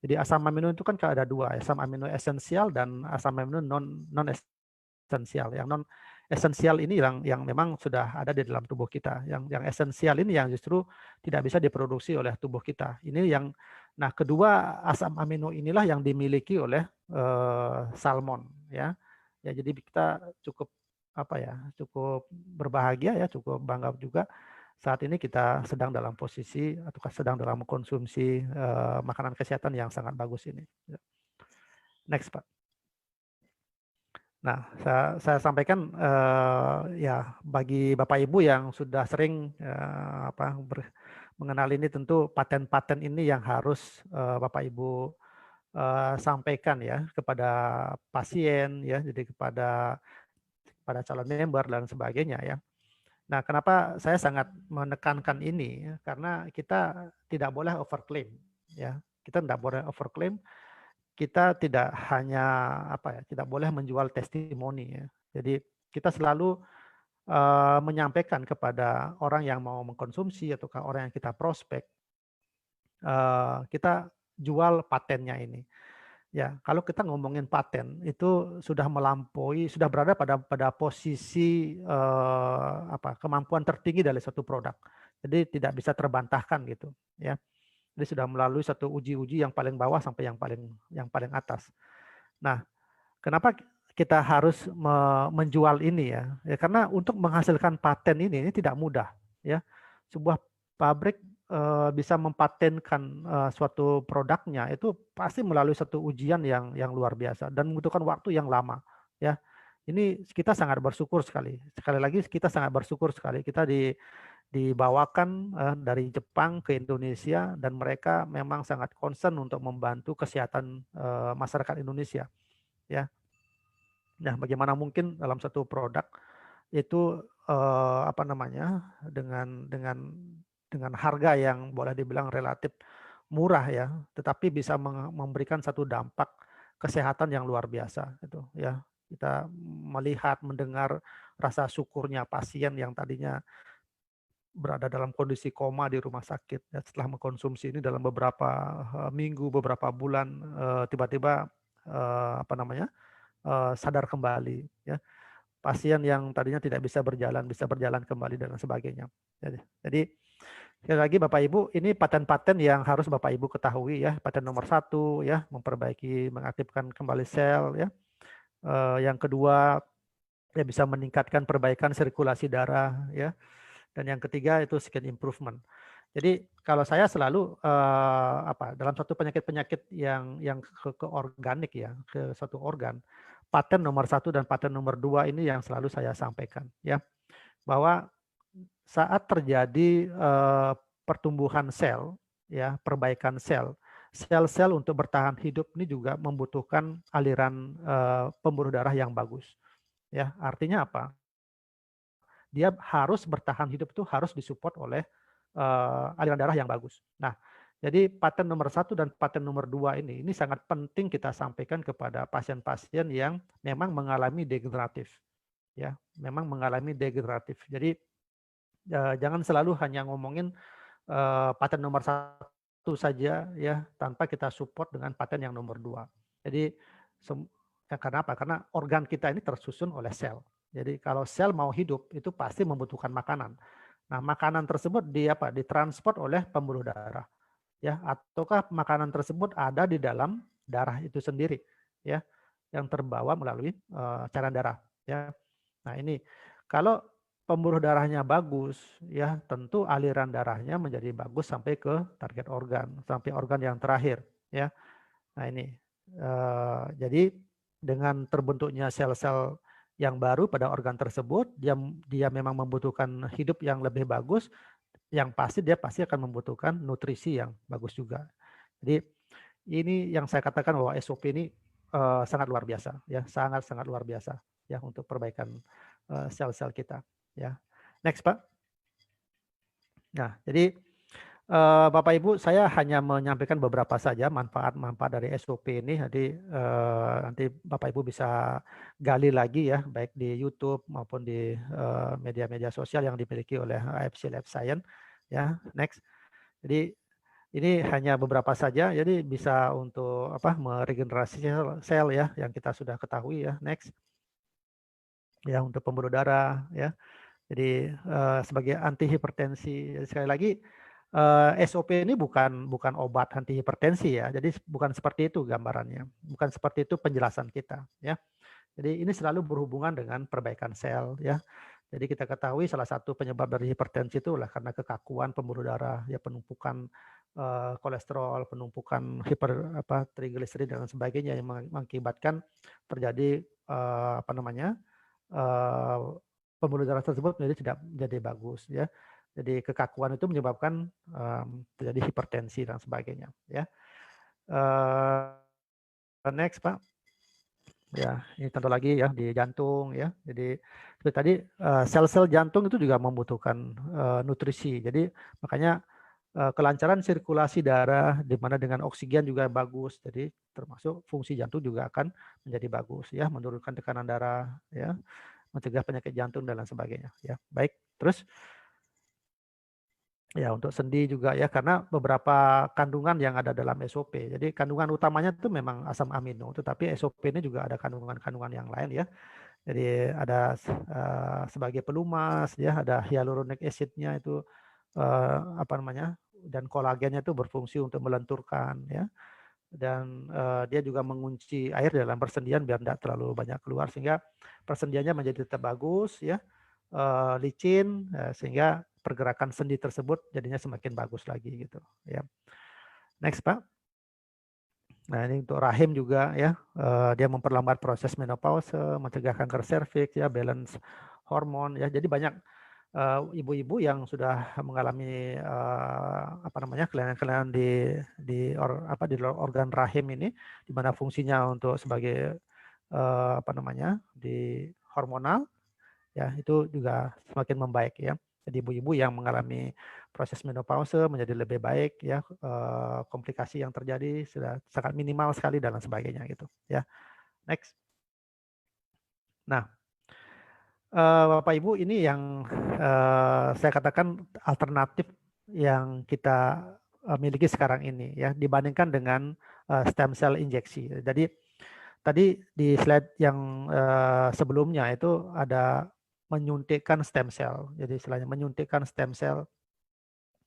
Jadi asam amino itu kan ada dua, asam amino esensial dan asam amino non esensial. Yang non esensial ini yang memang sudah ada di dalam tubuh kita. Yang esensial ini yang justru tidak bisa diproduksi oleh tubuh kita. Ini yang nah kedua asam amino inilah yang dimiliki oleh salmon ya. Ya jadi kita cukup cukup berbahagia ya, cukup bangga juga saat ini kita sedang dalam posisi atau sedang dalam konsumsi makanan kesehatan yang sangat bagus ini. Next, Pak. Nah, saya sampaikan ya bagi Bapak Ibu yang sudah sering mengenal ini, tentu paten-paten ini yang harus Bapak Ibu sampaikan ya kepada pasien ya, jadi kepada calon member dan sebagainya ya. Nah, kenapa saya sangat menekankan ini? Karena kita tidak boleh overclaim ya. Kita tidak boleh overclaim. Kita tidak hanya tidak boleh menjual testimoni ya. Jadi kita selalu menyampaikan kepada orang yang mau mengkonsumsi ataukah orang yang kita prospek, kita jual patennya ini. Ya, kalau kita ngomongin paten itu sudah melampaui, sudah berada pada posisi kemampuan tertinggi dari suatu produk. Jadi tidak bisa terbantahkan gitu, ya. Jadi sudah melalui satu uji-uji yang paling bawah sampai yang paling atas. Nah, kenapa kita harus menjual ini ya? Ya karena untuk menghasilkan paten ini tidak mudah, ya. Sebuah pabrik bisa mempatenkan suatu produknya itu pasti melalui satu ujian yang luar biasa dan membutuhkan waktu yang lama ya. Ini kita sangat bersyukur sekali. Sekali lagi kita sangat bersyukur sekali kita dibawakan dari Jepang ke Indonesia dan mereka memang sangat concern untuk membantu kesehatan masyarakat Indonesia ya. Nah, bagaimana mungkin dalam satu produk itu dengan harga yang boleh dibilang relatif murah ya, tetapi bisa memberikan satu dampak kesehatan yang luar biasa itu ya. Kita melihat, mendengar rasa syukurnya pasien yang tadinya berada dalam kondisi koma di rumah sakit ya, setelah mengkonsumsi ini dalam beberapa minggu, beberapa bulan tiba-tiba sadar kembali ya. Pasien yang tadinya tidak bisa berjalan kembali dan sebagainya. Jadi sekali lagi Bapak Ibu, ini paten-paten yang harus Bapak Ibu ketahui ya. Paten nomor 1 ya, memperbaiki, mengaktifkan kembali sel ya. Yang kedua ya bisa meningkatkan perbaikan sirkulasi darah ya. Dan yang ketiga itu skin improvement. Jadi kalau saya selalu dalam satu penyakit-penyakit yang ke organik ya, ke satu organ, paten nomor 1 dan paten nomor 2 ini yang selalu saya sampaikan ya, bahwa saat terjadi pertumbuhan sel ya, perbaikan sel-sel untuk bertahan hidup ini juga membutuhkan aliran pembuluh darah yang bagus ya. Artinya apa? Dia harus bertahan hidup itu harus disupport oleh aliran darah yang bagus. Nah, jadi paten nomor 1 dan paten nomor 2 ini sangat penting kita sampaikan kepada pasien-pasien yang memang mengalami degeneratif. Ya, memang mengalami degeneratif. Jadi jangan selalu hanya ngomongin paten nomor 1 saja ya, tanpa kita support dengan paten yang nomor 2. Jadi karena apa? Karena organ kita ini tersusun oleh sel. Jadi kalau sel mau hidup itu pasti membutuhkan makanan. Nah, makanan tersebut ditransport oleh pembuluh darah, ya, ataukah makanan tersebut ada di dalam darah itu sendiri, ya, yang terbawa melalui cairan darah, ya. Nah ini kalau pembuluh darahnya bagus, ya, tentu aliran darahnya menjadi bagus sampai ke target organ, sampai organ yang terakhir, ya. Nah ini jadi dengan terbentuknya sel-sel yang baru pada organ tersebut, dia memang membutuhkan hidup yang lebih bagus, yang pasti dia pasti akan membutuhkan nutrisi yang bagus juga. Jadi ini yang saya katakan bahwa SOP ini sangat luar biasa, ya, sangat luar biasa, ya, untuk perbaikan sel-sel kita, ya. Next, Pak. Nah, jadi Bapak Ibu, saya hanya menyampaikan beberapa saja manfaat-manfaat dari SOP ini. Jadi nanti Bapak Ibu bisa gali lagi ya, baik di YouTube maupun di media-media sosial yang dimiliki oleh AFC Life Science. Ya, next. Jadi Ini hanya beberapa saja, jadi bisa untuk meregenerasi sel ya yang kita sudah ketahui ya. Next. Ya, untuk pembuluh darah ya. Jadi sebagai anti hipertensi. Jadi, sekali lagi SOP ini bukan obat anti hipertensi ya. Jadi bukan seperti itu gambarannya. Bukan seperti itu penjelasan kita ya. Jadi ini selalu berhubungan dengan perbaikan sel ya. Jadi kita ketahui salah satu penyebab dari hipertensi itu adalah karena kekakuan pembuluh darah, ya penumpukan kolesterol, penumpukan trigliserid dan sebagainya yang mengakibatkan terjadi eh, pembuluh darah tersebut menjadi tidak menjadi bagus ya. Jadi kekakuan itu menyebabkan terjadi hipertensi dan sebagainya ya. Next Pak. Ya, ini tentu lagi ya di jantung ya. Jadi seperti tadi sel-sel jantung itu juga membutuhkan nutrisi. Jadi makanya kelancaran sirkulasi darah di mana dengan oksigen juga bagus. Jadi termasuk fungsi jantung juga akan menjadi bagus ya, menurunkan tekanan darah ya, mencegah penyakit jantung dan lain sebagainya ya. Baik, terus ya untuk sendi juga ya, karena beberapa kandungan yang ada dalam SOP. Jadi kandungan utamanya itu memang asam amino, tetapi SOP ini juga ada kandungan-kandungan yang lain ya. Jadi ada sebagai pelumas ya, ada hyaluronic acid-nya itu dan kolagennya itu berfungsi untuk melenturkan ya. Dan dia juga mengunci air dalam persendian biar tidak terlalu banyak keluar sehingga persendiannya menjadi tetap bagus ya, licin sehingga pergerakan sendi tersebut jadinya semakin bagus lagi gitu ya. Next Pak. Nah ini untuk rahim juga ya, dia memperlambat proses menopause, mencegah kanker serviks ya, balance hormon ya. Jadi banyak ibu-ibu yang sudah mengalami kelainan-kelainan di organ rahim ini, di mana fungsinya untuk sebagai di hormonal ya, itu juga semakin membaik ya. Jadi ibu-ibu yang mengalami proses menopause menjadi lebih baik ya, komplikasi yang terjadi sudah sangat minimal sekali dan sebagainya gitu ya. Next. Nah, Bapak Ibu, ini yang saya katakan alternatif yang kita miliki sekarang ini ya, dibandingkan dengan stem cell injeksi. Jadi tadi di slide yang sebelumnya itu ada menyuntikkan stem cell. Jadi istilahnya menyuntikkan stem cell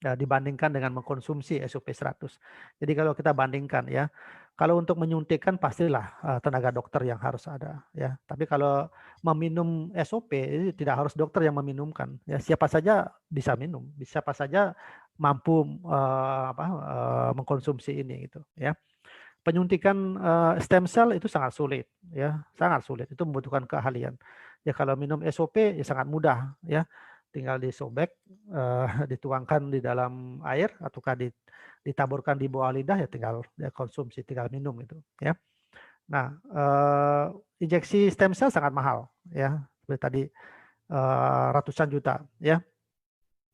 dibandingkan dengan mengkonsumsi SOP 100. Jadi kalau kita bandingkan ya, kalau untuk menyuntikkan pastilah tenaga dokter yang harus ada ya. Tapi kalau meminum SOP itu tidak harus dokter yang meminumkan ya, siapa saja bisa minum, siapa saja mampu mengkonsumsi ini gitu ya. Penyuntikan stem cell itu sangat sulit ya, sangat sulit. Itu membutuhkan keahlian. Ya kalau minum SOP ya sangat mudah ya. Tinggal disobek, dituangkan di dalam air ataukah ditaburkan di bawah lidah ya tinggal konsumsi, tinggal minum itu ya. Nah, injeksi stem cell sangat mahal ya. Seperti tadi ratusan juta ya.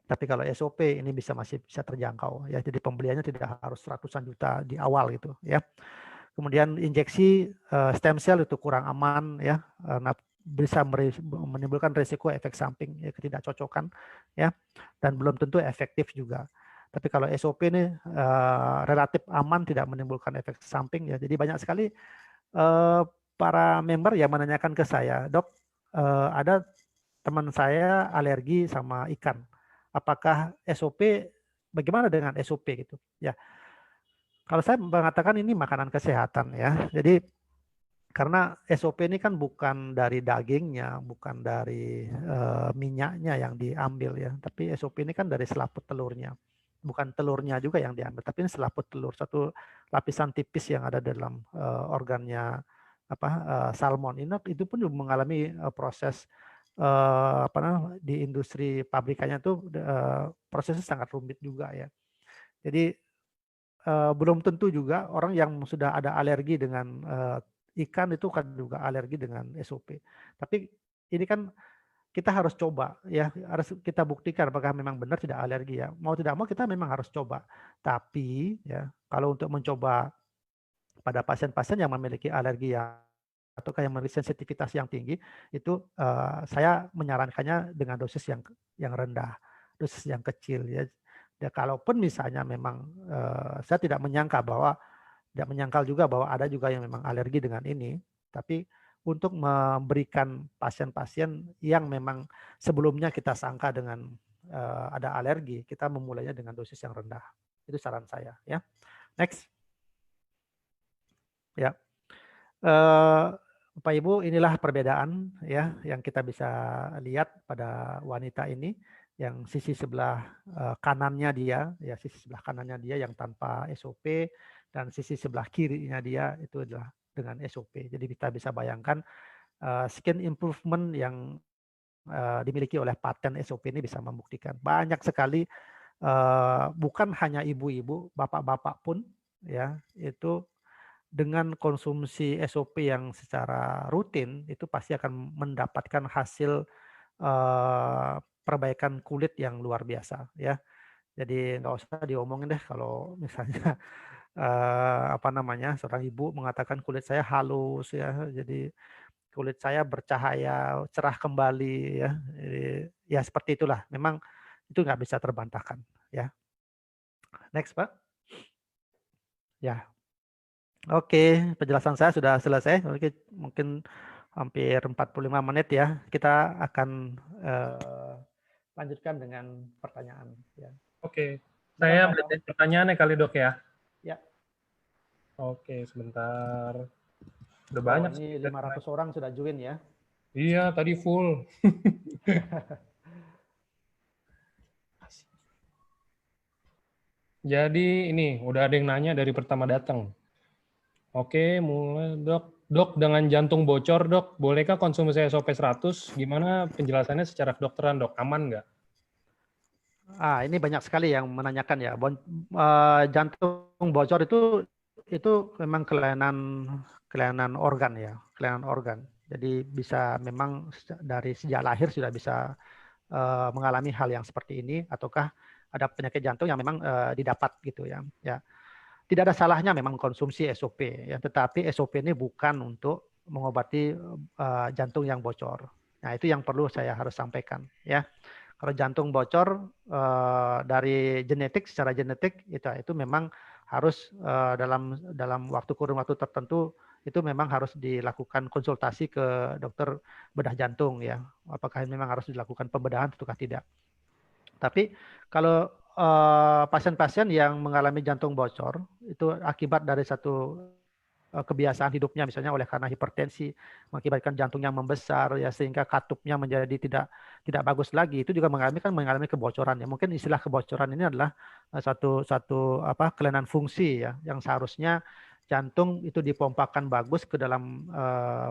Tapi kalau SOP ini masih bisa terjangkau ya. Jadi pembeliannya tidak harus ratusan juta di awal gitu ya. Kemudian injeksi stem cell itu kurang aman ya, karena bisa menimbulkan risiko efek samping ya, ketidakcocokan ya, dan belum tentu efektif juga. Tapi kalau SOP ini relatif aman, tidak menimbulkan efek samping ya. Jadi banyak sekali para member yang menanyakan ke saya, "Dok, ada teman saya alergi sama ikan. Apakah SOP, bagaimana dengan SOP gitu?" Ya, kalau saya mengatakan ini makanan kesehatan ya. Jadi karena SOP ini kan bukan dari dagingnya, bukan dari minyaknya yang diambil ya, tapi SOP ini kan dari selaput telurnya. Bukan telurnya juga yang diambil, tapi ini selaput telur, satu lapisan tipis yang ada dalam organnya salmon. Itu pun juga mengalami proses di industri pabrikannya tuh prosesnya sangat rumit juga ya. Jadi belum tentu juga orang yang sudah ada alergi dengan ikan itu kan juga alergi dengan SOP. Tapi ini kan kita harus coba ya, harus kita buktikan apakah memang benar tidak alergi ya. Mau tidak mau kita memang harus coba. Tapi ya kalau untuk mencoba pada pasien-pasien yang memiliki alergi ya atau yang memiliki sensitivitas yang tinggi, itu saya menyarankannya dengan dosis yang rendah, dosis yang kecil ya. Ya, kalaupun misalnya memang saya tidak menyangkal juga bahwa ada juga yang memang alergi dengan ini, tapi untuk memberikan pasien-pasien yang memang sebelumnya kita sangka dengan ada alergi, kita memulainya dengan dosis yang rendah. Itu saran saya, ya. Next. Ya. Bapak Ibu, inilah perbedaan ya yang kita bisa lihat pada wanita ini, yang sisi sebelah kanannya dia, ya sisi sebelah kanannya dia yang tanpa SOP, dan sisi sebelah kirinya dia itu adalah dengan SOP. Jadi kita bisa bayangkan skin improvement yang dimiliki oleh paten SOP ini bisa membuktikan banyak sekali, bukan hanya ibu-ibu, bapak-bapak pun ya itu dengan konsumsi SOP yang secara rutin itu pasti akan mendapatkan hasil perbaikan kulit yang luar biasa ya. Jadi nggak usah diomongin deh kalau misalnya seorang ibu mengatakan kulit saya halus ya, jadi kulit saya bercahaya cerah kembali ya. Jadi, ya seperti itulah. Memang itu nggak bisa terbantahkan ya. Next Pak. Ya. Oke, penjelasan saya sudah selesai. Oke, mungkin hampir 45 menit ya. Kita akan lanjutkan dengan pertanyaan. Ya. Oke, Silakan saya Pak Tom. baca pertanyaannya kali dok ya. Ya. Oke, sebentar. Udah Oh, banyak ini sih. 500 orang sudah join ya. Iya, tadi full. Jadi ini udah ada yang nanya dari pertama datang. Oke, mulai dok. Dok, dengan jantung bocor dok, bolehkah konsumsi SOP 100? Gimana penjelasannya secara kedokteran dok? Aman nggak? Ini banyak sekali yang menanyakan ya. Jantung bocor itu memang kelainan organ ya, kelainan organ. Jadi bisa memang dari sejak lahir sudah bisa mengalami hal yang seperti ini, ataukah ada penyakit jantung yang memang didapat gitu ya. Ya, tidak ada salahnya memang konsumsi SOP ya, tetapi SOP ini bukan untuk mengobati jantung yang bocor. Nah, itu yang perlu saya harus sampaikan ya. Kalau jantung bocor dari genetik, secara genetik itu memang harus dalam kurun waktu tertentu itu memang harus dilakukan konsultasi ke dokter bedah jantung ya. Apakah memang harus dilakukan pembedahan ataukah tidak. Tapi kalau pasien-pasien yang mengalami jantung bocor itu akibat dari satu kebiasaan hidupnya, misalnya oleh karena hipertensi mengakibatkan jantungnya membesar ya, sehingga katupnya menjadi tidak bagus lagi, itu juga mengalami kebocoran ya. Mungkin istilah kebocoran ini adalah satu kelainan fungsi ya, yang seharusnya jantung itu dipompakan bagus ke dalam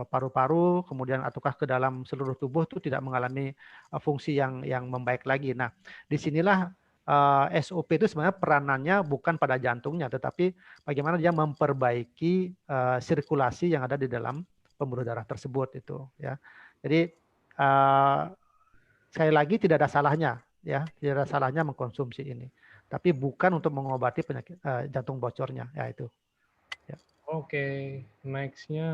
paru-paru, kemudian ataukah ke dalam seluruh tubuh itu tidak mengalami fungsi yang membaik lagi. Nah, disinilah SOP itu sebenarnya peranannya bukan pada jantungnya, tetapi bagaimana dia memperbaiki sirkulasi yang ada di dalam pembuluh darah tersebut itu ya. Jadi sekali lagi tidak ada salahnya ya, tidak ada salahnya mengkonsumsi ini, tapi bukan untuk mengobati penyakit jantung bocornya ya itu. Ya. Oke, nextnya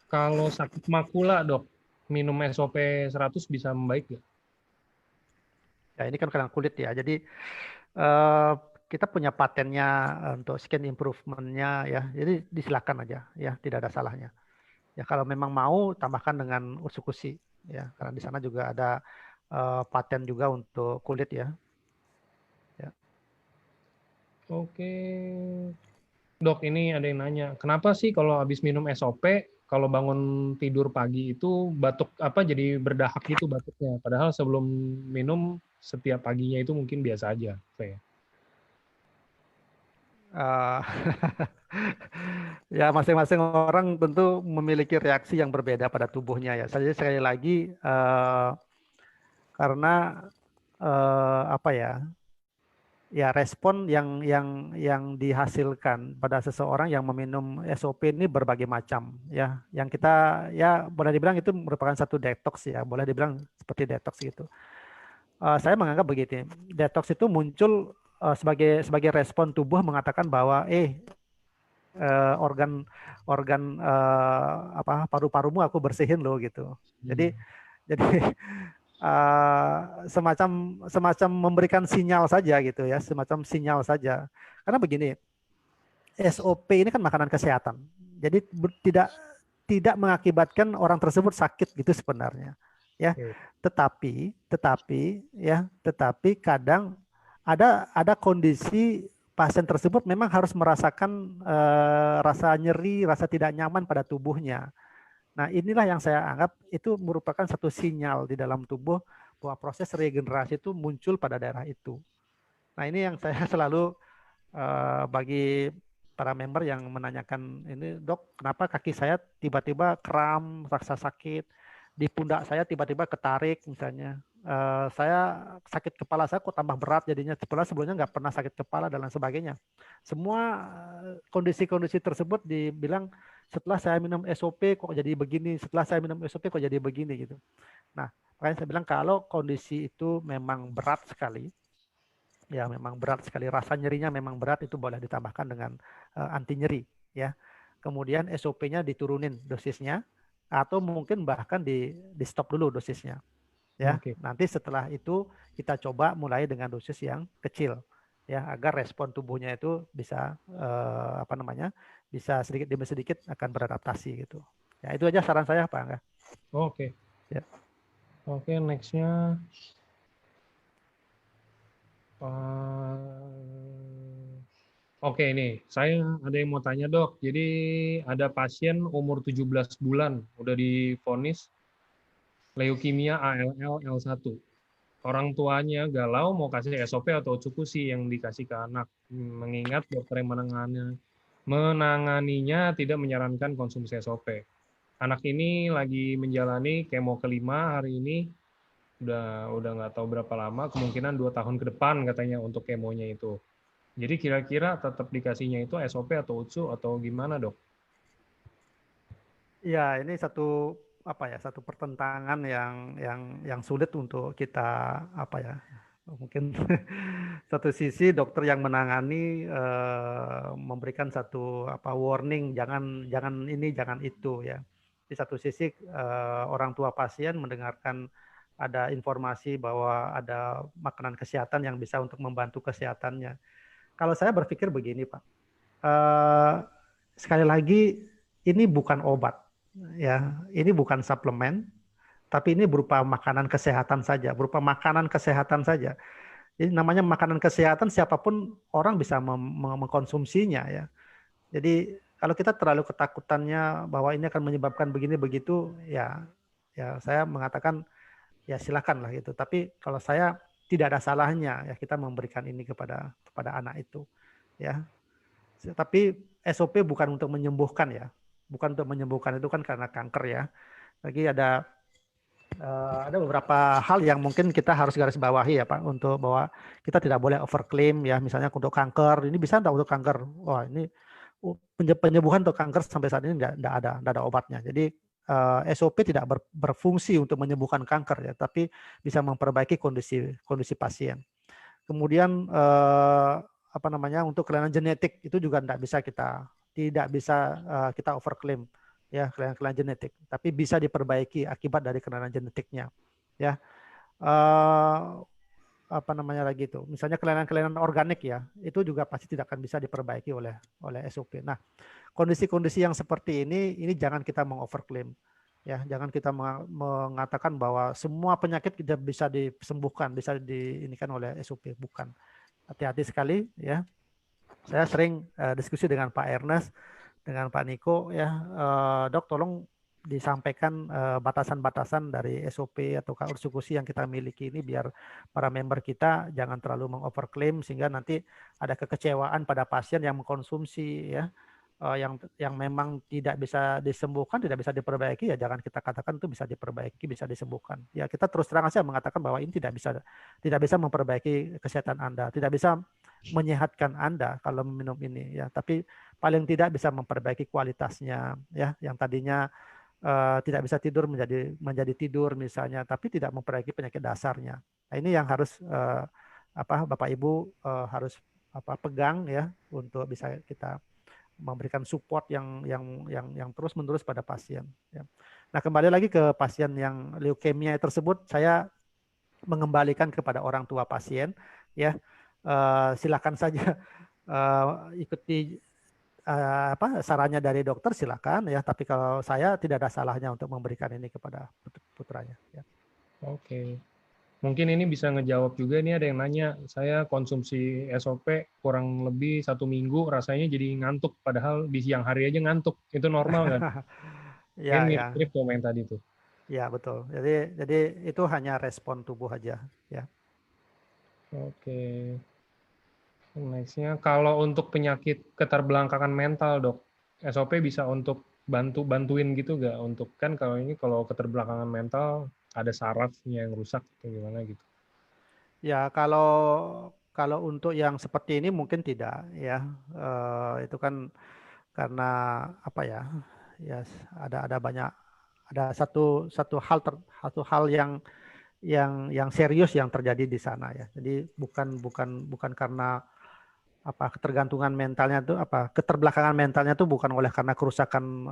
kalau sakit makula dok, minum SOP 100 bisa membaik nggak? Ya, ini kan kelainan kulit ya. Jadi kita punya patennya untuk skin improvement-nya ya. Jadi disilakan aja ya, tidak ada salahnya. Ya, kalau memang mau tambahkan dengan usukushi ya, karena di sana juga ada paten juga untuk kulit ya. Ya. Oke, dok ini ada yang nanya, kenapa sih kalau habis minum SOP, kalau bangun tidur pagi itu batuk apa jadi berdahak gitu batuknya, padahal sebelum minum setiap paginya itu mungkin biasa aja. Oke. Uh, ya, masing-masing orang tentu memiliki reaksi yang berbeda pada tubuhnya ya. Jadi sekali lagi karena apa ya respon yang dihasilkan pada seseorang yang meminum SOP ini berbagai macam ya. Yang kita ya boleh dibilang itu merupakan satu detox ya, boleh dibilang seperti detox gitu. Saya menganggap begitu. Detox itu muncul sebagai respon tubuh mengatakan bahwa organ paru-parumu aku bersihin loh gitu. Jadi semacam semacam memberikan sinyal saja gitu ya, semacam sinyal saja. Karena begini, SOP ini kan makanan kesehatan. Jadi tidak mengakibatkan orang tersebut sakit gitu sebenarnya. Ya. Oke. Tetapi kadang ada kondisi pasien tersebut memang harus merasakan rasa nyeri, rasa tidak nyaman pada tubuhnya. Nah, inilah yang saya anggap itu merupakan satu sinyal di dalam tubuh bahwa proses regenerasi itu muncul pada daerah itu. Nah, ini yang saya selalu bagi para member yang menanyakan ini, dok, kenapa kaki saya tiba-tiba kram, rasa sakit, di pundak saya tiba-tiba ketarik misalnya. Saya sakit kepala saya kok tambah berat jadinya, sebelumnya nggak pernah sakit kepala dan lain sebagainya. Semua kondisi-kondisi tersebut dibilang setelah saya minum SOP kok jadi begini, setelah saya minum SOP kok jadi begini gitu. Nah, makanya saya bilang kalau kondisi itu memang berat sekali, ya memang berat sekali, rasa nyerinya memang berat, itu boleh ditambahkan dengan anti nyeri ya. Kemudian SOP-nya diturunin dosisnya atau mungkin bahkan di stop dulu dosisnya ya. Oke. Nanti setelah itu kita coba mulai dengan dosis yang kecil ya, agar respon tubuhnya itu bisa bisa sedikit demi sedikit akan beradaptasi gitu. Ya, itu aja saran saya Pak Angga. Oke. Ya. Oke, nextnya oke, ini saya ada yang mau tanya dok. Jadi ada pasien umur 17 bulan udah divonis leukemia ALL L1. Orang tuanya galau mau kasih SOP atau cukusi yang dikasih ke anak. Mengingat dokter yang menanganinya tidak menyarankan konsumsi SOP. Anak ini lagi menjalani kemo kelima hari ini, udah nggak tahu berapa lama, kemungkinan 2 tahun ke depan katanya untuk kemonya itu. Jadi kira-kira tetap dikasihnya itu SOP atau UTSU atau gimana dok? Ya, ini satu pertentangan yang sulit untuk kita mungkin satu sisi dokter yang menangani memberikan satu warning, jangan jangan ini jangan itu ya. Di satu sisi orang tua pasien mendengarkan ada informasi bahwa ada makanan kesehatan yang bisa untuk membantu kesehatannya. Kalau saya berpikir begini Pak, eh, sekali lagi ini bukan obat ya, ini bukan suplemen, tapi ini berupa makanan kesehatan saja, berupa makanan kesehatan saja. Jadi namanya makanan kesehatan siapapun orang bisa mengkonsumsinya ya. Jadi kalau kita terlalu ketakutannya bahwa ini akan menyebabkan begini begitu, ya ya saya mengatakan ya silakan lah gitu. Tapi kalau saya tidak ada salahnya ya kita memberikan ini kepada anak itu ya. Tapi SOP bukan untuk menyembuhkan ya, bukan untuk menyembuhkan, itu kan karena kanker ya. Lagi ada beberapa hal yang mungkin kita harus garis bawahi ya Pak, untuk bahwa kita tidak boleh overclaim ya, misalnya untuk kanker ini bisa enggak untuk kanker, wah ini penyembuhan untuk kanker sampai saat ini enggak ada obatnya. Jadi SOP tidak berfungsi untuk menyembuhkan kanker ya, tapi bisa memperbaiki kondisi pasien. Kemudian untuk kelainan genetik itu juga tidak bisa kita overclaim ya, kelainan genetik, tapi bisa diperbaiki akibat dari kelainan genetiknya ya. Misalnya kelainan organik ya, itu juga pasti tidak akan bisa diperbaiki oleh SOP. Nah, kondisi-kondisi yang seperti ini jangan kita mengoverclaim ya, jangan kita mengatakan bahwa semua penyakit tidak bisa disembuhkan, bisa diinikan oleh SOP, bukan. Hati-hati sekali ya. Saya sering diskusi dengan Pak Ernest, dengan Pak Niko ya, dok tolong disampaikan batasan-batasan dari SOP atau ursikusi yang kita miliki ini biar para member kita jangan terlalu mengoverclaim sehingga nanti ada kekecewaan pada pasien yang mengkonsumsi ya, yang memang tidak bisa disembuhkan, tidak bisa diperbaiki, ya jangan kita katakan itu bisa diperbaiki, bisa disembuhkan. Ya kita terus terang saja mengatakan bahwa ini tidak bisa memperbaiki kesehatan Anda, tidak bisa menyehatkan Anda kalau minum ini ya, tapi paling tidak bisa memperbaiki kualitasnya ya, yang tadinya tidak bisa tidur menjadi tidur misalnya, tapi tidak memperbaiki penyakit dasarnya. Nah, ini yang harus Bapak Ibu harus pegang ya, untuk bisa kita memberikan support yang terus-menerus pada pasien ya. Nah, kembali lagi ke pasien yang leukemia tersebut, saya mengembalikan kepada orang tua pasien, ya silakan saja ikuti sarannya dari dokter, silakan ya. Tapi kalau saya tidak ada salahnya untuk memberikan ini kepada putranya. Ya. Oke. Mungkin ini bisa ngejawab juga, ini ada yang nanya, saya konsumsi SOP kurang lebih 1 minggu, rasanya jadi ngantuk, padahal di siang hari aja ngantuk. Itu normal nggak? Ya, Mungkin ya, mirip-mirip komen tadi tuh. ya betul. Jadi itu hanya respon tubuh aja. Ya. Oke. Nextnya, kalau untuk penyakit keterbelakangan mental, dok, SOP bisa untuk bantuin gitu nggak? Untuk kan kalau ini kalau keterbelakangan mental ada sarafnya yang rusak atau gimana gitu. Ya, kalau untuk yang seperti ini mungkin tidak ya. Itu kan karena apa ya? Ya ada banyak ada satu hal yang serius yang terjadi di sana ya. Jadi bukan karena ketergantungan mentalnya tuh keterbelakangan mentalnya tuh bukan oleh karena kerusakan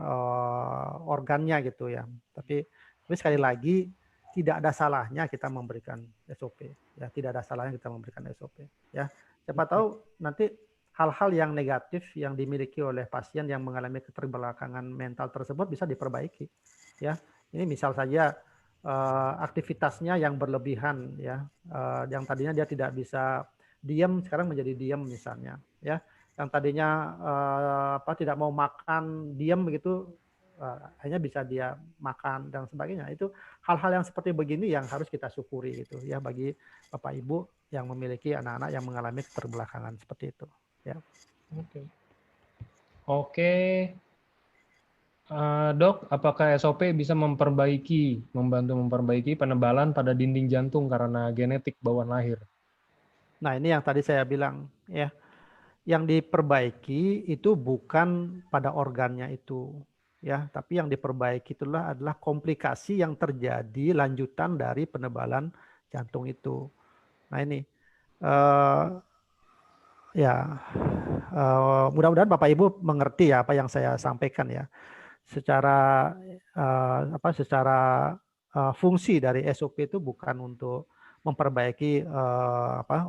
organnya gitu ya. Tapi sekali lagi tidak ada salahnya kita memberikan SOP ya, tidak ada salahnya kita memberikan SOP ya. Siapa tahu nanti hal-hal yang negatif yang dimiliki oleh pasien yang mengalami keterbelakangan mental tersebut bisa diperbaiki ya. Ini misal saja aktivitasnya yang berlebihan ya, yang tadinya dia tidak bisa diam sekarang menjadi diam misalnya ya, yang tadinya tidak mau makan diam begitu hanya bisa dia makan dan sebagainya. Itu hal-hal yang seperti begini yang harus kita syukuri gitu ya, bagi Bapak Ibu yang memiliki anak-anak yang mengalami keterbelakangan seperti itu ya. Oke. Dok, apakah SOP bisa membantu memperbaiki penebalan pada dinding jantung karena genetik bawaan lahir? Nah, ini yang tadi saya bilang ya, yang diperbaiki itu bukan pada organnya itu ya, tapi yang diperbaiki itulah adalah komplikasi yang terjadi lanjutan dari penebalan jantung itu. Nah, ini ya mudah-mudahan Bapak Ibu mengerti ya apa yang saya sampaikan ya. Secara secara fungsi dari SOP itu bukan untuk memperbaiki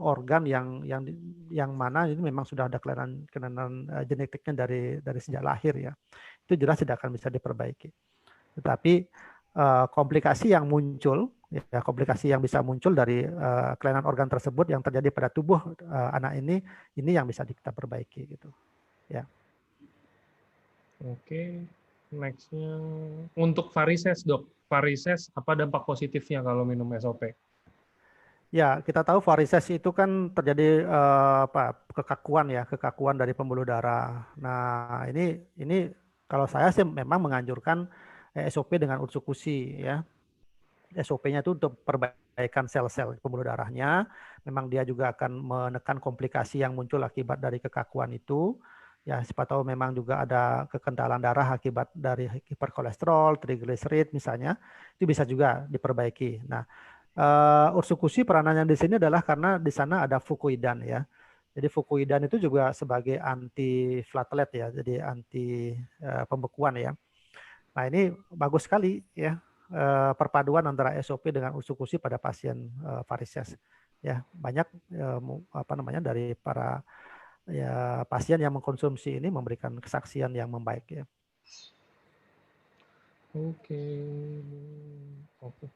organ yang mana ini memang sudah ada kelainan genetiknya dari sejak lahir ya. Itu jelas tidak akan bisa diperbaiki. Tetapi komplikasi yang muncul, ya, komplikasi yang bisa muncul dari kelainan organ tersebut yang terjadi pada tubuh anak ini yang bisa kita perbaiki gitu. Ya. Oke, nextnya untuk varises, dok. Varises apa dampak positifnya kalau minum SOP? Ya, kita tahu varises itu kan terjadi kekakuan dari pembuluh darah. Nah, ini kalau saya sih memang menganjurkan SOP dengan ursikusi ya. SOP-nya itu untuk perbaikan sel-sel pembuluh darahnya. Memang dia juga akan menekan komplikasi yang muncul akibat dari kekakuan itu. Ya, siapa tahu memang juga ada kekentalan darah akibat dari hiperkolesterol, trigliserid misalnya. Itu bisa juga diperbaiki. Nah, ursikusi peranannya di sini adalah karena di sana ada fucoidan ya. Jadi fucoidan itu juga sebagai anti platelet ya, jadi anti pembekuan ya. Nah, ini bagus sekali ya, perpaduan antara SOP dengan ursikusi pada pasien varises. Ya, banyak dari para ya pasien yang mengkonsumsi ini memberikan kesaksian yang membaik ya. Oke.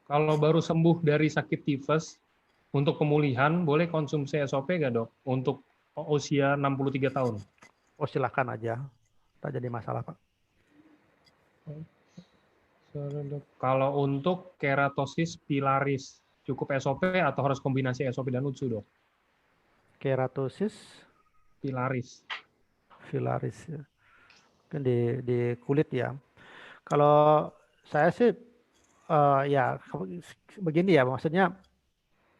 Kalau baru sembuh dari sakit tifus, untuk pemulihan boleh konsumsi SOP nggak, dok? Untuk usia 63 tahun. Oh, silakan aja, tak jadi masalah Pak. Kalau untuk keratosis pilaris, cukup SOP atau harus kombinasi SOP dan UTSU, dok? Keratosis Pilaris. pilaris ya. Kan di kulit ya. Kalau saya sih ya begini ya, maksudnya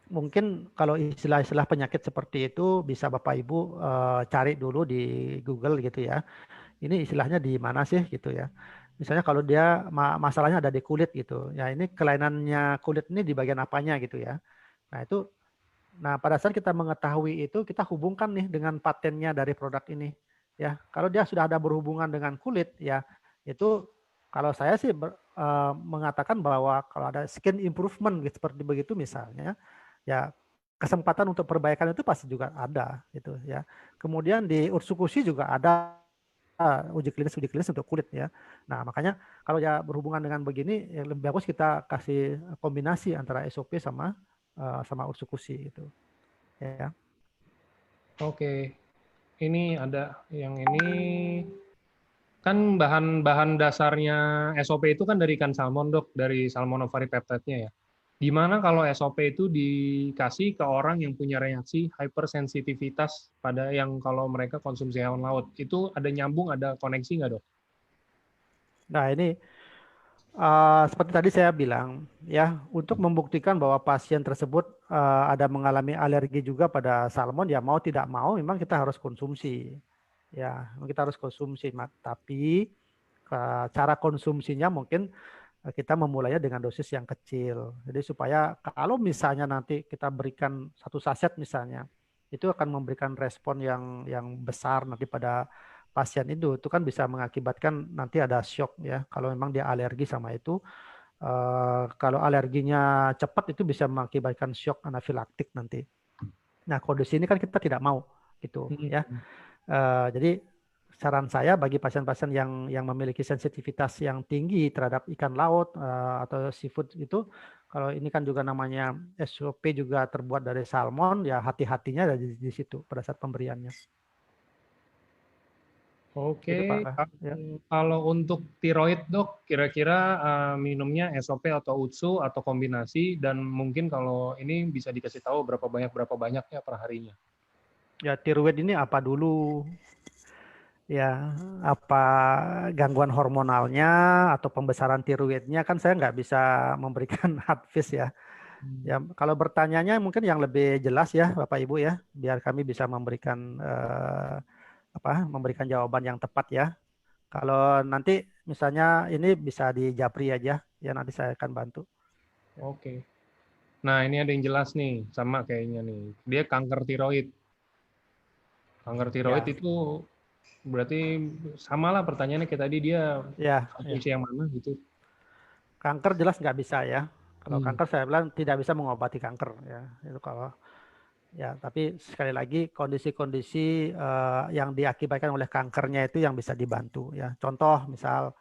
mungkin kalau istilah-istilah penyakit seperti itu bisa Bapak Ibu cari dulu di Google gitu ya. Ini istilahnya di mana sih gitu ya. Misalnya kalau dia masalahnya ada di kulit gitu. Ya ini kelainannya kulit ini di bagian apanya gitu ya. Nah pada saat kita mengetahui itu kita hubungkan nih dengan patennya dari produk ini. Ya, kalau dia sudah ada berhubungan dengan kulit ya itu kalau saya sih mengatakan bahwa kalau ada skin improvement gitu, seperti begitu misalnya, ya kesempatan untuk perbaikan itu pasti juga ada gitu ya. Kemudian di Ursukushi juga ada uji klinis untuk kulit ya. Nah, makanya kalau ya berhubungan dengan begini, ya lebih bagus kita kasih kombinasi antara SOP sama Ursukushi itu. Ya. Oke, ini ada yang ini kan bahan-bahan dasarnya SOP itu kan dari ikan salmon dok, dari salmon ovaripeptide-nya ya. Gimana kalau SOP itu dikasih ke orang yang punya reaksi hypersensitivitas pada yang kalau mereka konsumsi hewan laut, itu ada nyambung, ada koneksi nggak dok? Nah, ini seperti tadi saya bilang, ya, untuk membuktikan bahwa pasien tersebut ada mengalami alergi juga pada salmon, ya mau tidak mau, memang kita harus konsumsi, ya, memang kita harus konsumsi. Tapi cara konsumsinya mungkin kita memulainya dengan dosis yang kecil. Jadi supaya kalau misalnya nanti kita berikan satu saset misalnya, itu akan memberikan respon yang besar nanti pada pasien itu kan bisa mengakibatkan nanti ada shock ya. Kalau memang dia alergi sama itu, kalau alerginya cepat itu bisa mengakibatkan shock anafilaktik nanti. Nah, kondisi ini kan kita tidak mau gitu ya. Hmm. Jadi saran saya bagi pasien-pasien yang memiliki sensitivitas yang tinggi terhadap ikan laut atau seafood itu, kalau ini kan juga namanya SOP juga terbuat dari salmon, ya hati-hatinya ada di situ pada saat pemberiannya. Itu Pak. Oke, Ya. kalau untuk tiroid dok, kira-kira minumnya SOP atau UTSU atau kombinasi, dan mungkin kalau ini bisa dikasih tahu berapa banyaknya per harinya. Ya, tiroid ini apa dulu? Ya, apa gangguan hormonalnya atau pembesaran tiroidnya, kan saya nggak bisa memberikan advice ya. Ya, kalau bertanyanya mungkin yang lebih jelas ya Bapak Ibu ya, biar kami bisa memberikan memberikan jawaban yang tepat ya. Kalau nanti misalnya ini bisa di Japri aja, ya nanti saya akan bantu. Oke. Nah, ini ada yang jelas nih, sama kayaknya nih. Dia kanker tiroid. Kanker tiroid Ya, itu berarti samalah pertanyaannya kayak tadi, dia ya. fungsi yang mana gitu. Kanker jelas nggak bisa ya. Kalau Hmm. kanker saya bilang tidak bisa mengobati kanker ya. Itu kalau ya, tapi sekali lagi kondisi-kondisi yang diakibatkan oleh kankernya itu yang bisa dibantu ya. Contoh misal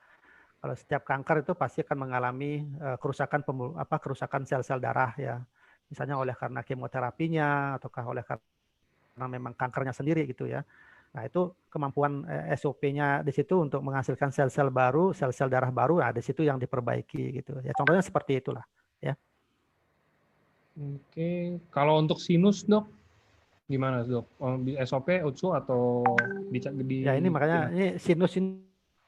kalau setiap kanker itu pasti akan mengalami kerusakan sel-sel darah ya. Misalnya oleh karena kemoterapinya ataukah oleh karena memang kankernya sendiri gitu ya. Nah, itu kemampuan SOP-nya di situ untuk menghasilkan sel-sel baru, sel-sel darah baru, nah di situ yang diperbaiki gitu. Ya, contohnya seperti itulah ya. Oke. Kalau untuk sinus dok, gimana dok? SOP, UTSU atau Ya, ini makanya kombinasi? ini sinus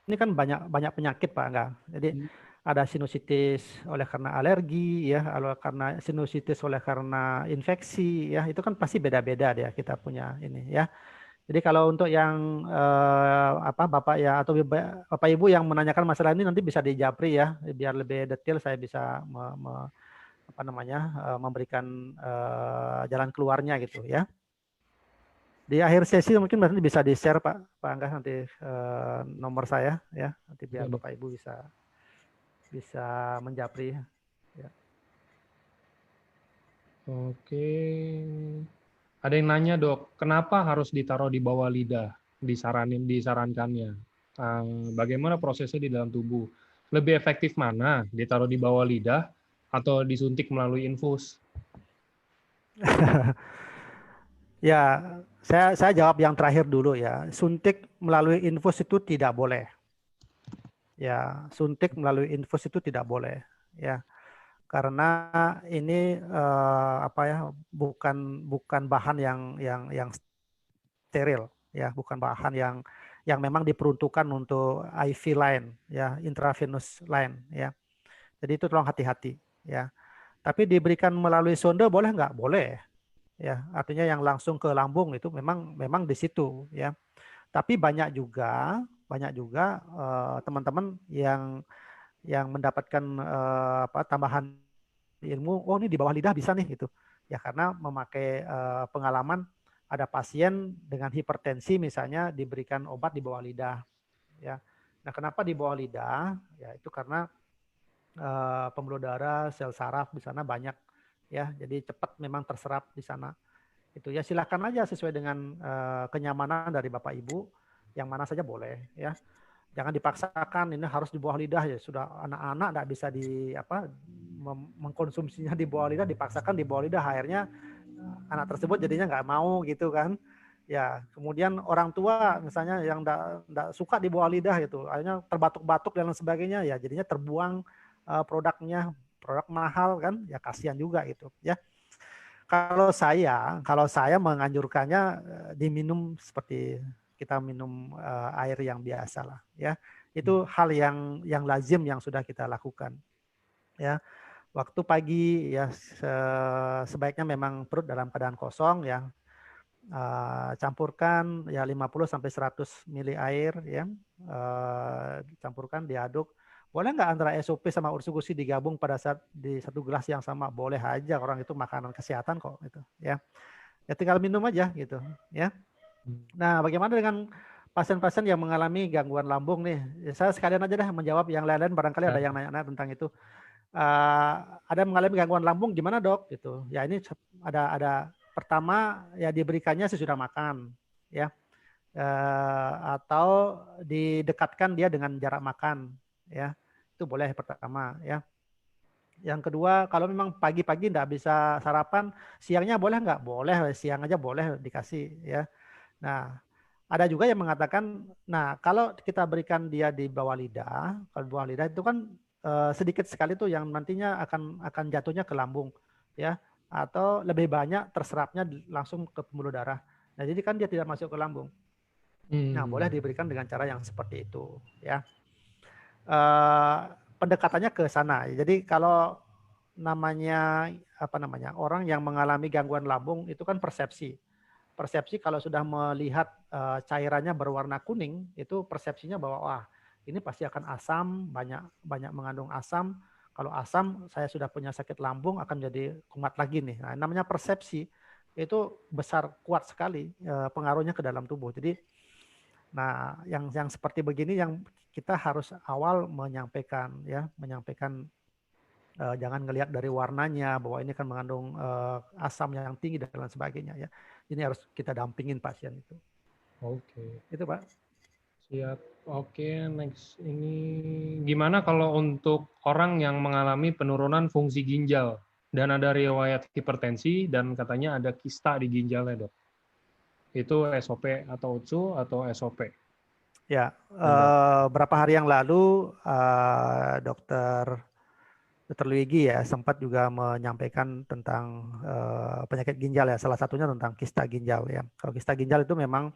ini kan banyak banyak penyakit Pak enggak. Jadi ada sinusitis oleh karena alergi ya, oleh karena sinusitis oleh karena infeksi ya, itu kan pasti beda-beda ya kita punya ini ya. Jadi kalau untuk yang Bapak ya atau Bapak Ibu yang menanyakan masalah ini nanti bisa di Japri ya, biar lebih detail saya bisa memberikan jalan keluarnya gitu ya. Di akhir sesi mungkin nanti bisa di-share Pak Angga nanti nomor saya ya, nanti Oke, biar dok. Bapak Ibu bisa bisa menjapri ya. Oke. Ada yang nanya dok, kenapa harus ditaruh di bawah lidah? Disarankannya. Bagaimana prosesnya di dalam tubuh? Lebih efektif mana? Ditaruh di bawah lidah atau disuntik melalui infus? Ya, saya jawab yang terakhir dulu ya. Suntik melalui infus itu tidak boleh. Ya, suntik melalui infus itu tidak boleh. Ya, karena ini bukan bukan bahan yang steril ya, bukan bahan yang memang diperuntukkan untuk IV line ya, intravenous line ya. Jadi itu tolong hati-hati ya. Tapi diberikan melalui sonde boleh nggak? Boleh ya. Artinya yang langsung ke lambung itu memang di situ ya. Tapi banyak juga teman-teman yang mendapatkan tambahan ilmu, oh ini di bawah lidah bisa nih gitu. Ya karena memakai pengalaman ada pasien dengan hipertensi misalnya diberikan obat di bawah lidah ya. Nah, kenapa di bawah lidah? Ya itu karena pembuluh darah, sel saraf di sana banyak ya. Jadi cepat memang terserap di sana. Itu ya, silakan aja sesuai dengan kenyamanan dari Bapak Ibu, yang mana saja boleh ya. Jangan dipaksakan ini harus di bawah lidah ya. Sudah anak-anak enggak bisa mengkonsumsinya di bawah lidah, dipaksakan di bawah lidah, akhirnya anak tersebut jadinya nggak mau gitu kan. Ya, kemudian orang tua misalnya yang enggak suka di bawah lidah gitu, akhirnya terbatuk-batuk dan lain sebagainya, ya jadinya terbuang produknya, produk mahal kan, ya kasihan juga gitu ya. Kalau saya menganjurkannya diminum seperti kita minum air yang biasa lah ya. Itu hal yang lazim yang sudah kita lakukan ya. Waktu pagi ya sebaiknya memang perut dalam keadaan kosong ya. Campurkan ya 50 sampai 100 ml air ya. Campurkan, diaduk. Boleh nggak antara SOP sama ursugusi digabung pada saat di satu gelas yang sama? Boleh aja, orang itu makanan kesehatan kok gitu ya. Ya tinggal minum aja gitu ya. Nah, bagaimana dengan pasien-pasien yang mengalami gangguan lambung nih? Ya, saya sekalian aja dah menjawab, yang lain-lain barangkali ada yang nanya-nanya tentang itu. Ada mengalami gangguan lambung gimana, Dok? Gitu. Ya ini ada pertama ya diberikannya sesudah makan ya. Atau didekatkan dia dengan jarak makan ya. Itu boleh pertama ya. Yang kedua, kalau memang pagi-pagi enggak bisa sarapan, siangnya boleh nggak? Boleh, siang aja boleh dikasih ya. Nah, ada juga yang mengatakan, nah kalau kita berikan dia di bawah lidah, kalau di bawah lidah itu kan sedikit sekali tuh yang nantinya akan jatuhnya ke lambung ya, atau lebih banyak terserapnya langsung ke pembuluh darah. Nah, jadi kan dia tidak masuk ke lambung. Nah, boleh diberikan dengan cara yang seperti itu ya. Pendekatannya ke sana. Jadi kalau namanya orang yang mengalami gangguan lambung itu kan persepsi. Persepsi kalau sudah melihat cairannya berwarna kuning, itu persepsinya bahwa wah ini pasti akan asam, banyak mengandung asam. Kalau asam, saya sudah punya sakit lambung, akan jadi kumat lagi nih. Nah, namanya persepsi itu besar, kuat sekali pengaruhnya ke dalam tubuh. Jadi, nah yang seperti begini yang kita harus awal menyampaikan jangan ngelihat dari warnanya bahwa ini kan mengandung asam yang tinggi dan lain sebagainya ya. Ini harus kita dampingin pasien itu. Oke. Itu Pak. Siap. Oke, next ini gimana kalau untuk orang yang mengalami penurunan fungsi ginjal dan ada riwayat hipertensi dan katanya ada kista di ginjalnya, Dok? Itu SOP atau UTSU atau SOP? Ya, Dok. berapa hari yang lalu dokter Luigi ya sempat juga menyampaikan tentang penyakit ginjal ya, salah satunya tentang kista ginjal ya. Kalau kista ginjal itu memang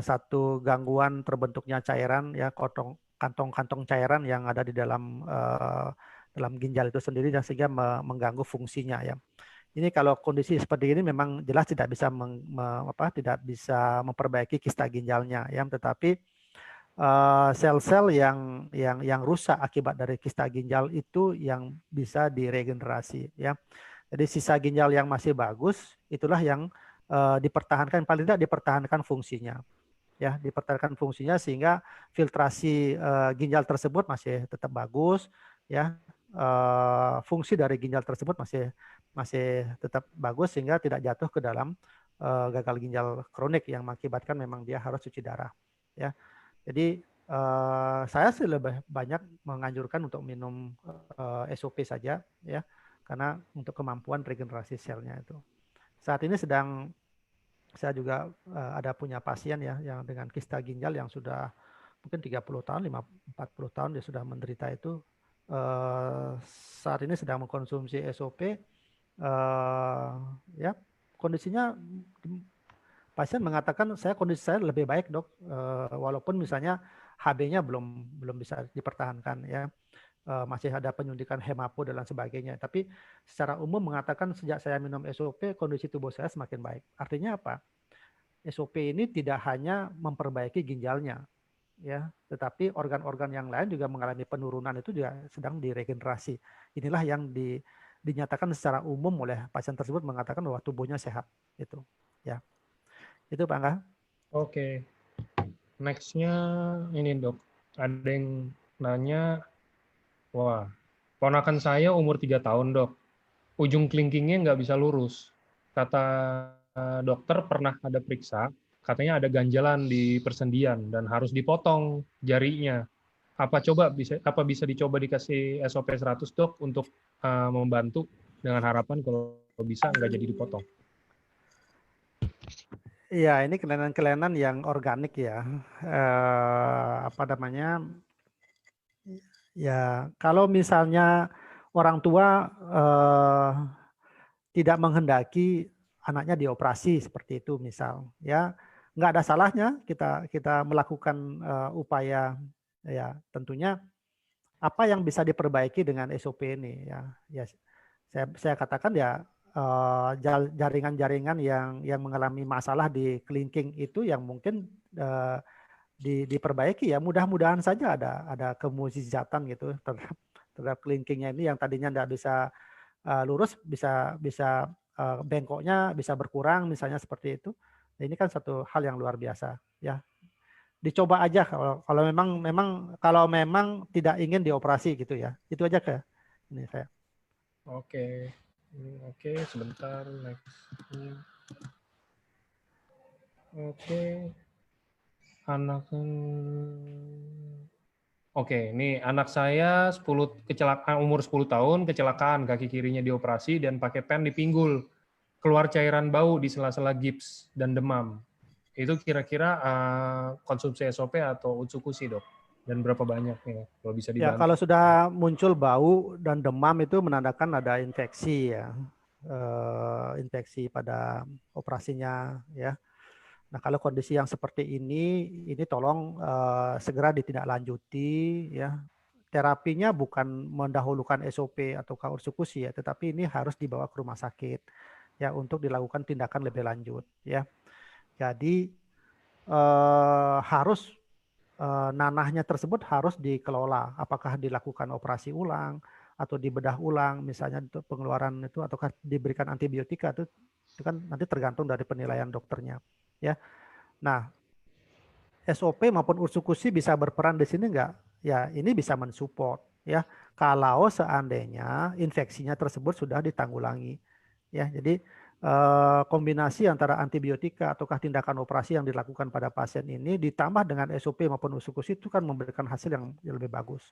satu gangguan terbentuknya cairan ya, kantong-kantong cairan yang ada di dalam ginjal itu sendiri dan sehingga mengganggu fungsinya ya. Ini kalau kondisi seperti ini memang jelas tidak bisa tidak bisa memperbaiki kista ginjalnya ya, tetapi sel-sel yang rusak akibat dari kista ginjal itu yang bisa diregenerasi ya. Jadi sisa ginjal yang masih bagus itulah yang dipertahankan, paling tidak dipertahankan fungsinya ya, dipertahankan fungsinya sehingga filtrasi ginjal tersebut masih tetap bagus ya. Fungsi dari ginjal tersebut masih tetap bagus sehingga tidak jatuh ke dalam gagal ginjal kronik yang mengakibatkan memang dia harus cuci darah ya. Jadi saya sih lebih banyak menganjurkan untuk minum SOP saja ya, karena untuk kemampuan regenerasi selnya itu. Saat ini saya juga ada punya pasien ya yang dengan kista ginjal yang sudah mungkin 30 tahun, 40 tahun dia sudah menderita itu. Saat ini sedang mengkonsumsi SOP. Ya, kondisinya pasien mengatakan kondisi saya lebih baik, Dok. Walaupun misalnya HB-nya belum bisa dipertahankan ya. Masih ada penyuntikan hemapo dan lain sebagainya. Tapi secara umum mengatakan sejak saya minum SOP kondisi tubuh saya semakin baik. Artinya apa? SOP ini tidak hanya memperbaiki ginjalnya, ya, tetapi organ-organ yang lain juga mengalami penurunan, itu juga sedang diregenerasi. Inilah yang dinyatakan secara umum oleh pasien tersebut, mengatakan bahwa tubuhnya sehat. Itu, ya, itu Pak Angga. Oke. Next-nya ini, Dok. Ada yang nanya, Wah, ponakan saya umur 3 tahun, Dok. Ujung kelingkingnya nggak bisa lurus. Kata dokter pernah ada periksa, katanya ada ganjalan di persendian dan harus dipotong jarinya. Apa bisa dicoba dikasih SOP 100, Dok, untuk membantu dengan harapan kalau bisa nggak jadi dipotong. Iya, ini kelainan-kelainan yang organik ya. Apa namanya? Ya, kalau misalnya orang tua tidak menghendaki anaknya dioperasi seperti itu, misal, ya nggak ada salahnya kita kita melakukan upaya, ya tentunya apa yang bisa diperbaiki dengan SOP ini, ya, ya saya katakan ya jaringan-jaringan yang mengalami masalah di kelingking itu yang mungkin diperbaiki, ya mudah-mudahan saja ada kemukjizatan gitu terhadap kelingkingnya ini yang tadinya tidak bisa lurus, bisa bisa bengkoknya bisa berkurang misalnya seperti itu. Nah, ini kan satu hal yang luar biasa ya. Dicoba aja kalau memang tidak ingin dioperasi gitu ya. Itu aja ke ini saya. Oke. Oke, sebentar. Next. Oke. Anak Oke, ini anak saya umur 10 tahun, kecelakaan, kaki kirinya dioperasi dan pakai pen di pinggul. Keluar cairan bau di sela-sela gips dan demam. Itu kira-kira konsumsi SOP atau Utsukushi, Dok? Dan berapa banyak nih, kalau bisa Ya, dibantu? kalau sudah muncul bau dan demam itu menandakan ada infeksi ya. Infeksi pada operasinya ya. Nah, kalau kondisi yang seperti ini tolong segera ditindaklanjuti ya. Terapinya bukan mendahulukan SOP atau Utsukushi ya, tetapi ini harus dibawa ke rumah sakit ya untuk dilakukan tindakan lebih lanjut ya. Jadi harus nanahnya tersebut harus dikelola. Apakah dilakukan operasi ulang atau dibedah ulang, misalnya untuk pengeluaran itu, ataukah diberikan antibiotika itu kan nanti tergantung dari penilaian dokternya. Ya, nah SOP maupun Utsukushi bisa berperan di sini enggak? Ya, ini bisa mensupport ya. Kalau seandainya infeksinya tersebut sudah ditanggulangi, ya. Jadi kombinasi antara antibiotika ataukah tindakan operasi yang dilakukan pada pasien ini ditambah dengan SOP maupun Utsukushi itu kan memberikan hasil yang lebih bagus.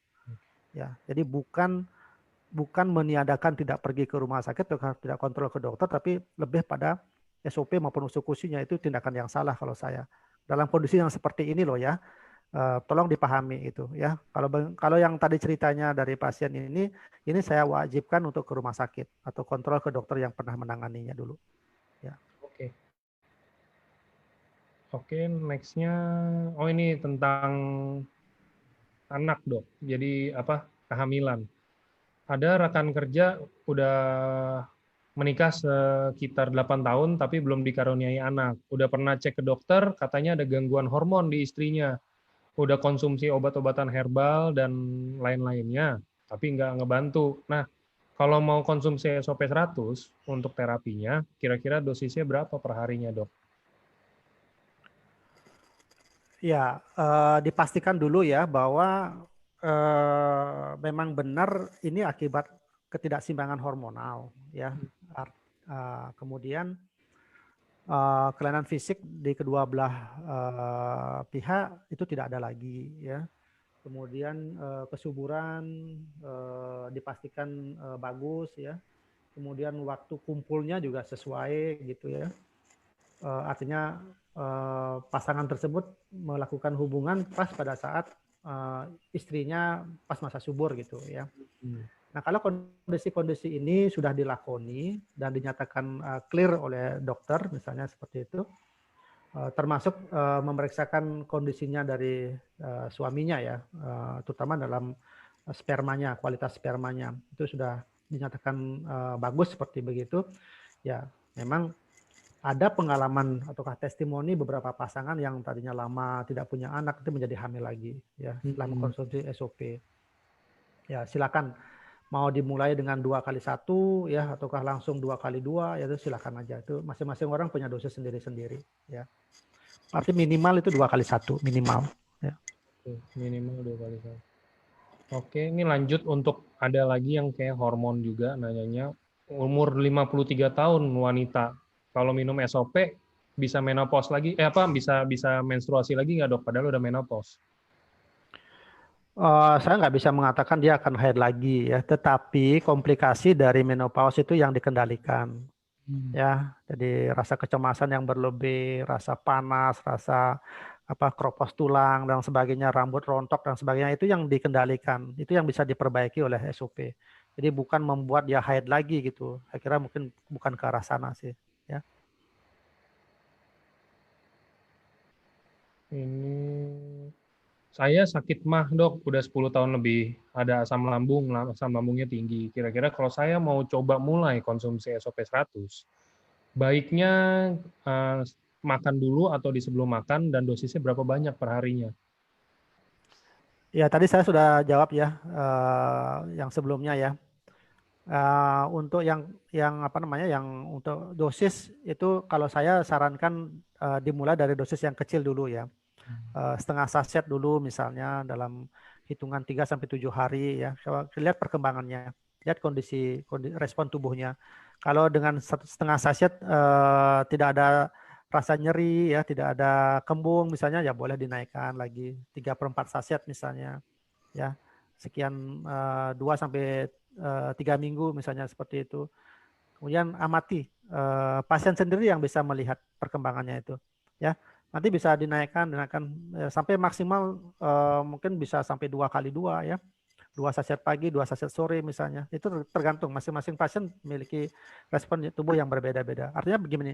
Ya, jadi bukan meniadakan tidak pergi ke rumah sakit atau tidak kontrol ke dokter, tapi lebih pada SOP maupun Utsukushi-nya itu tindakan yang salah kalau saya. Dalam kondisi yang seperti ini loh ya, tolong dipahami itu ya. Kalau yang tadi ceritanya dari pasien ini saya wajibkan untuk ke rumah sakit atau kontrol ke dokter yang pernah menanganinya dulu. Ya. Oke. Oke, next-nya, oh ini tentang anak, Dok. Jadi kehamilan. Ada rekan kerja udah menikah sekitar 8 tahun tapi belum dikaruniai anak. Udah pernah cek ke dokter, katanya ada gangguan hormon di istrinya. Udah konsumsi obat-obatan herbal dan lain-lainnya, tapi nggak ngebantu. Nah, kalau mau konsumsi SOP 100 untuk terapinya, kira-kira dosisnya berapa per harinya, Dok? Ya, dipastikan dulu ya bahwa memang benar ini akibat ketidakseimbangan hormonal ya. Kemudian kelainan fisik di kedua belah pihak itu tidak ada lagi ya. Kemudian kesuburan dipastikan bagus ya. Kemudian waktu kumpulnya juga sesuai gitu ya. Artinya pasangan tersebut melakukan hubungan pas pada saat istrinya pas masa subur gitu ya. Nah, kalau kondisi-kondisi ini sudah dilakoni dan dinyatakan clear oleh dokter misalnya seperti itu, termasuk memeriksakan kondisinya dari suaminya ya, terutama dalam spermanya, kualitas spermanya itu sudah dinyatakan bagus seperti begitu, ya memang ada pengalaman ataukah testimoni beberapa pasangan yang tadinya lama tidak punya anak itu menjadi hamil lagi ya setelah mengkonsumsi SOP. Ya silakan mau dimulai dengan 2x1 ya ataukah langsung 2x2 ya itu silakan aja, itu masing-masing orang punya dosis sendiri-sendiri ya. Arti minimal itu 2x1 minimal ya. Minimal 2 kali. Oke, ini lanjut untuk ada lagi yang kayak hormon juga nanyanya. Umur 53 tahun wanita. Kalau minum SOP bisa menopause lagi, bisa bisa menstruasi lagi nggak dok? Padahal udah menopause. Saya nggak bisa mengatakan dia akan haid lagi ya, tetapi komplikasi dari menopause itu yang dikendalikan ya. Jadi rasa kecemasan yang berlebih, rasa panas, rasa kropos tulang dan sebagainya, rambut rontok dan sebagainya itu yang dikendalikan, itu yang bisa diperbaiki oleh SOP. Jadi bukan membuat dia haid lagi gitu. Saya kira mungkin bukan ke arah sana sih ya. Ini saya sakit mah dok, udah 10 tahun lebih. Ada asam lambung, asam lambungnya tinggi. Kira-kira kalau saya mau coba mulai konsumsi SOP 100, baiknya eh, makan dulu atau di sebelum makan dan dosisnya berapa banyak per harinya? Ya tadi saya sudah jawab ya yang sebelumnya ya. Untuk yang apa namanya yang untuk dosis itu kalau saya sarankan dimulai dari dosis yang kecil dulu ya. Setengah saset dulu misalnya dalam hitungan 3 sampai 7 hari ya. Coba lihat perkembangannya, lihat kondisi respon tubuhnya. Kalau dengan setengah saset tidak ada rasa nyeri ya, tidak ada kembung misalnya ya boleh dinaikkan lagi 3/4 saset misalnya ya. Sekian 2 sampai 3 minggu misalnya seperti itu. Kemudian amati pasien sendiri yang bisa melihat perkembangannya itu ya. Nanti bisa dinaikkan sampai maksimal mungkin bisa sampai 2 kali 2 ya. 2 saset pagi, 2 saset sore misalnya. Itu tergantung masing-masing pasien memiliki respon tubuh yang berbeda-beda. Artinya begini,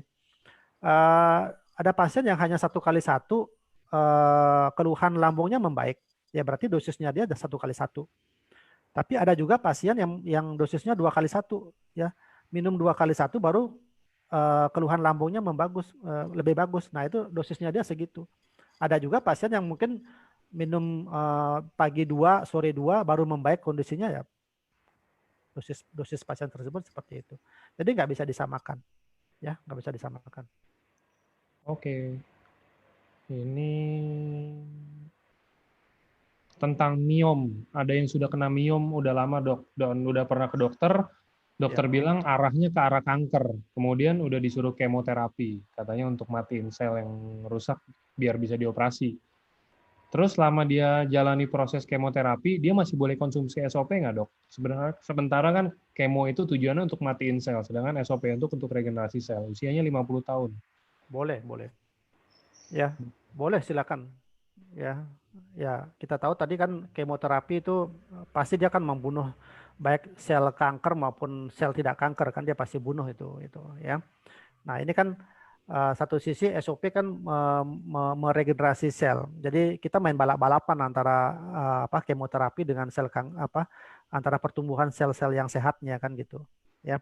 ada pasien yang hanya 1 kali 1 keluhan lambungnya membaik. Ya berarti dosisnya dia ada 1 kali 1. Tapi ada juga pasien yang dosisnya 2 kali 1 ya. Minum 2 kali 1 baru keluhan lambungnya lebih bagus. Nah itu dosisnya dia segitu. Ada juga pasien yang mungkin minum pagi 2, sore 2 baru membaik kondisinya ya. Dosis pasien tersebut seperti itu. Jadi nggak bisa disamakan ya, nggak bisa disamakan. Oke, ini tentang miom. Ada yang sudah kena miom udah lama dok, dan udah pernah ke dokter. Dokter Ya. bilang arahnya ke arah kanker. Kemudian udah disuruh kemoterapi, katanya untuk matiin sel yang rusak biar bisa dioperasi. Terus selama dia jalani proses kemoterapi, dia masih boleh konsumsi SOP nggak dok? Sebenarnya sementara kan kemo itu tujuannya untuk matiin sel, sedangkan SOP untuk regenerasi sel. Usianya 50 tahun. Boleh, boleh. Ya, boleh silakan. Ya, ya kita tahu tadi kan kemoterapi itu pasti dia akan membunuh baik sel kanker maupun sel tidak kanker kan dia pasti bunuh itu ya. Nah ini kan satu sisi SOP kan meregenerasi sel. Jadi kita main balap-balapan antara kemoterapi dengan antara pertumbuhan sel-sel yang sehatnya kan gitu ya.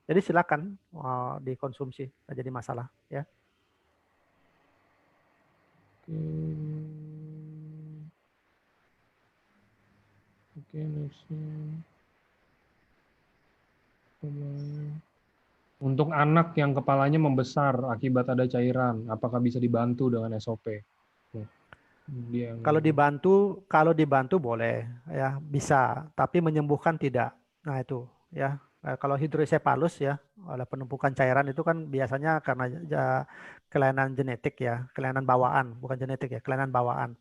Jadi silakan dikonsumsi, nggak jadi masalah ya. Oke, untuk anak yang kepalanya membesar akibat ada cairan, apakah bisa dibantu dengan SOP? Kalau dibantu boleh ya bisa, tapi menyembuhkan tidak. Nah itu ya. Kalau hidrosepalus ya oleh penumpukan cairan itu kan biasanya karena kelainan genetik ya, kelainan bawaan, bukan genetik ya, kelainan bawaan.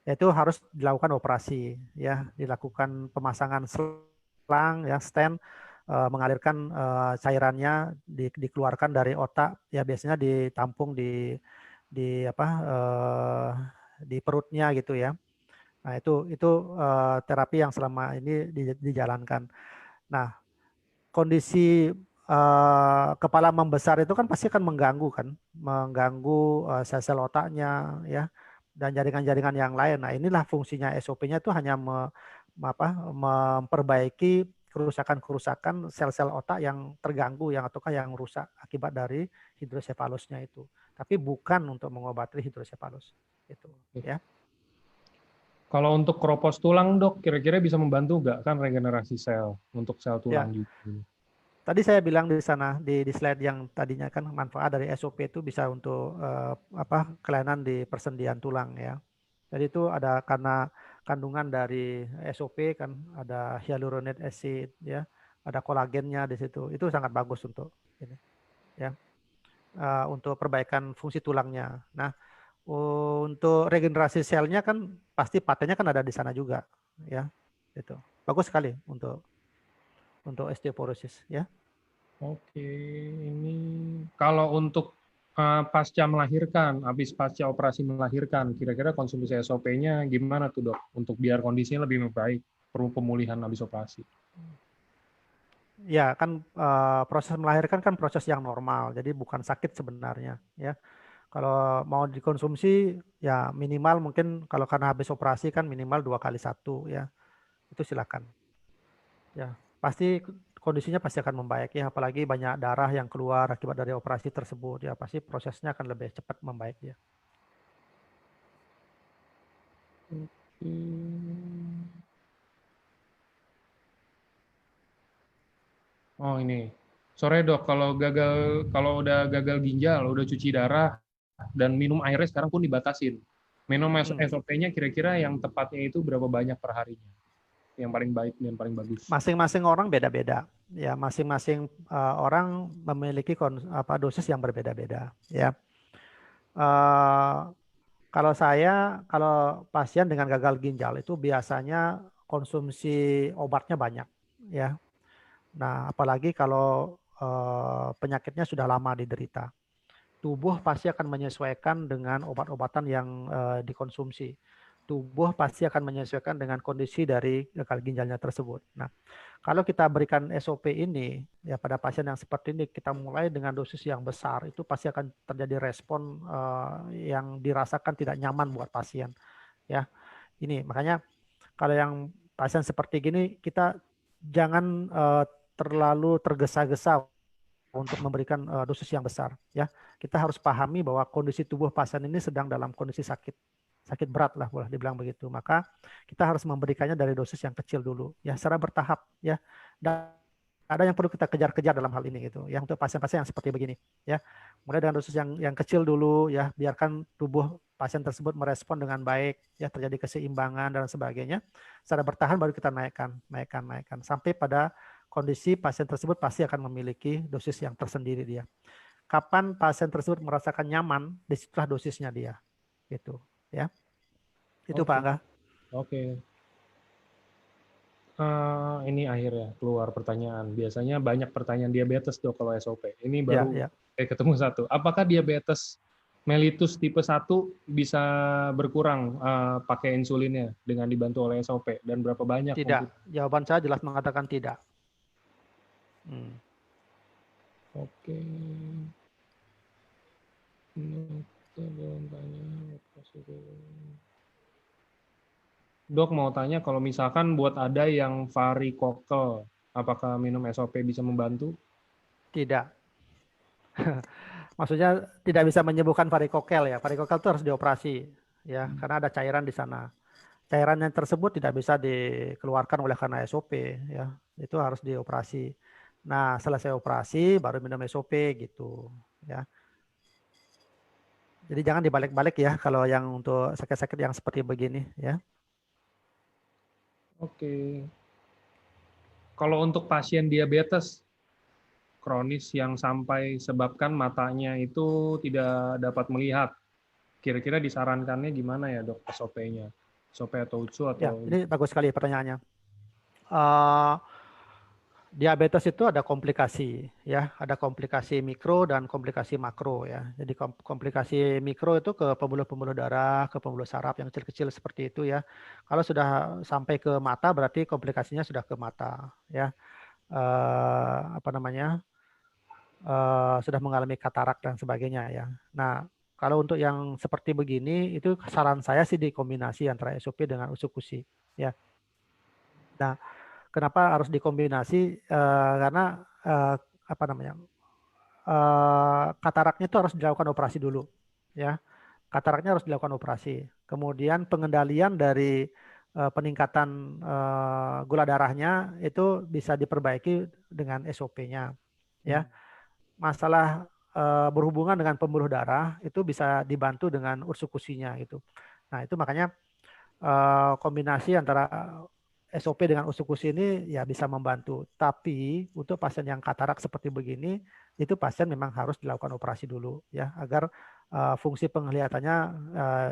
Itu harus dilakukan operasi ya, dilakukan pemasangan selang ya, stent mengalirkan cairannya dikeluarkan dari otak ya biasanya ditampung di apa di perutnya gitu ya. Nah, itu terapi yang selama ini dijalankan. Nah, kondisi kepala membesar itu kan pasti akan mengganggu sel-sel otaknya ya dan jaringan-jaringan yang lain. Nah, inilah fungsinya SOP-nya itu hanya memperbaiki kerusakan-kerusakan sel-sel otak yang terganggu ataukah yang rusak akibat dari hidrosefalusnya itu. Tapi bukan untuk mengobati hidrosefalus itu ya. Kalau untuk keropos tulang dok, kira-kira bisa membantu nggak kan regenerasi sel untuk sel tulang Ya, juga? tadi saya bilang di sana di slide yang tadinya kan manfaat dari SOP itu bisa untuk kelainan di persendian tulang ya. Jadi itu ada kandungan dari SOP kan ada hyaluronic acid ya, ada kolagennya di situ. Itu sangat bagus untuk ini ya. Untuk perbaikan fungsi tulangnya. Nah, untuk regenerasi selnya kan pasti patennya kan ada di sana juga ya. Itu. Bagus sekali untuk osteoporosis ya. Oke, ini kalau untuk pasca melahirkan, habis pasca operasi melahirkan, kira-kira konsumsi SOP-nya gimana tuh dok? Untuk biar kondisinya lebih membaik, perlu pemulihan habis operasi. Ya kan proses melahirkan kan proses yang normal, jadi bukan sakit sebenarnya ya. Kalau mau dikonsumsi ya minimal mungkin kalau karena habis operasi kan minimal 2 kali 1 ya. Itu silakan. Ya, pasti kondisinya pasti akan membaik ya, apalagi banyak darah yang keluar akibat dari operasi tersebut ya, pasti prosesnya akan lebih cepat membaik ya. Oh ini, sore dok, kalau udah gagal ginjal, udah cuci darah, dan minum airnya sekarang pun dibatasin. Minum SOP-nya kira-kira yang tepatnya itu berapa banyak per harinya? Yang paling baik dan paling bagus. Masing-masing orang beda-beda ya, masing-masing orang memiliki dosis yang berbeda-beda ya. Kalau pasien dengan gagal ginjal itu biasanya konsumsi obatnya banyak ya. Nah, apalagi kalau penyakitnya sudah lama diderita. Tubuh pasti akan menyesuaikan dengan obat-obatan yang dikonsumsi. Tubuh pasti akan menyesuaikan dengan kondisi dari gagal ginjalnya tersebut. Nah, kalau kita berikan SOP ini ya pada pasien yang seperti ini, kita mulai dengan dosis yang besar, itu pasti akan terjadi respon yang dirasakan tidak nyaman buat pasien. Ya, ini makanya kalau yang pasien seperti gini kita jangan terlalu tergesa-gesa untuk memberikan dosis yang besar ya. Kita harus pahami bahwa kondisi tubuh pasien ini sedang dalam kondisi sakit berat lah boleh dibilang begitu. Maka kita harus memberikannya dari dosis yang kecil dulu ya, secara bertahap ya. Dan ada yang perlu kita kejar-kejar dalam hal ini gitu ya, untuk pasien-pasien yang seperti begini ya. Mulai dengan dosis yang kecil dulu ya, biarkan tubuh pasien tersebut merespon dengan baik ya, terjadi keseimbangan dan sebagainya. Secara bertahan baru kita naikkan sampai pada kondisi pasien tersebut pasti akan memiliki dosis yang tersendiri dia. Kapan pasien tersebut merasakan nyaman, disitulah dosisnya dia. Gitu, ya. Itu Pak Oke. Angga. Oke. Ini akhirnya keluar pertanyaan. Biasanya banyak pertanyaan diabetes dok kalau SOP. Ini Ya, baru ya. ketemu satu. Apakah diabetes mellitus tipe 1 bisa berkurang pakai insulinnya dengan dibantu oleh SOP? Dan berapa banyak Tidak. mungkin? Jawaban saya jelas mengatakan tidak. Oke. Dok mau tanya kalau misalkan buat ada yang varikokel, apakah minum SOP bisa membantu? Tidak. Maksudnya tidak bisa menyembuhkan varikokel ya. Varikokel itu harus dioperasi ya, karena ada cairan di sana. Cairan yang tersebut tidak bisa dikeluarkan oleh karena SOP ya. Itu harus dioperasi. Nah, selesai operasi baru minum SOP gitu ya. Jadi jangan dibalik-balik ya kalau yang untuk sakit-sakit yang seperti begini ya. Oke. Kalau untuk pasien diabetes kronis yang sampai sebabkan matanya itu tidak dapat melihat, kira-kira disarankannya gimana ya dok SOP-nya? SOP atau UTSU Ya, atau ini bagus sekali pertanyaannya. Uh, Diabetes itu ada komplikasi ya, ada komplikasi mikro dan komplikasi makro ya. Jadi komplikasi mikro itu ke pembuluh-pembuluh darah, ke pembuluh saraf yang kecil-kecil seperti itu ya. Kalau sudah sampai ke mata berarti komplikasinya sudah ke mata ya. Apa namanya? Sudah mengalami katarak dan sebagainya ya. Nah, kalau untuk yang seperti begini itu saran saya sih dikombinasi antara SOP dengan usukusi ya. Nah, kenapa harus dikombinasi? Karena apa namanya? Kataraknya itu harus dilakukan operasi dulu, ya. Kataraknya harus dilakukan operasi. Kemudian pengendalian dari peningkatan gula darahnya itu bisa diperbaiki dengan SOP-nya, ya. Masalah berhubungan dengan pembuluh darah itu bisa dibantu dengan ursukusinya gitu. Nah, itu makanya kombinasi antara SOP dengan usukusi ini ya bisa membantu. Tapi untuk pasien yang katarak seperti begini, itu pasien memang harus dilakukan operasi dulu ya agar fungsi penglihatannya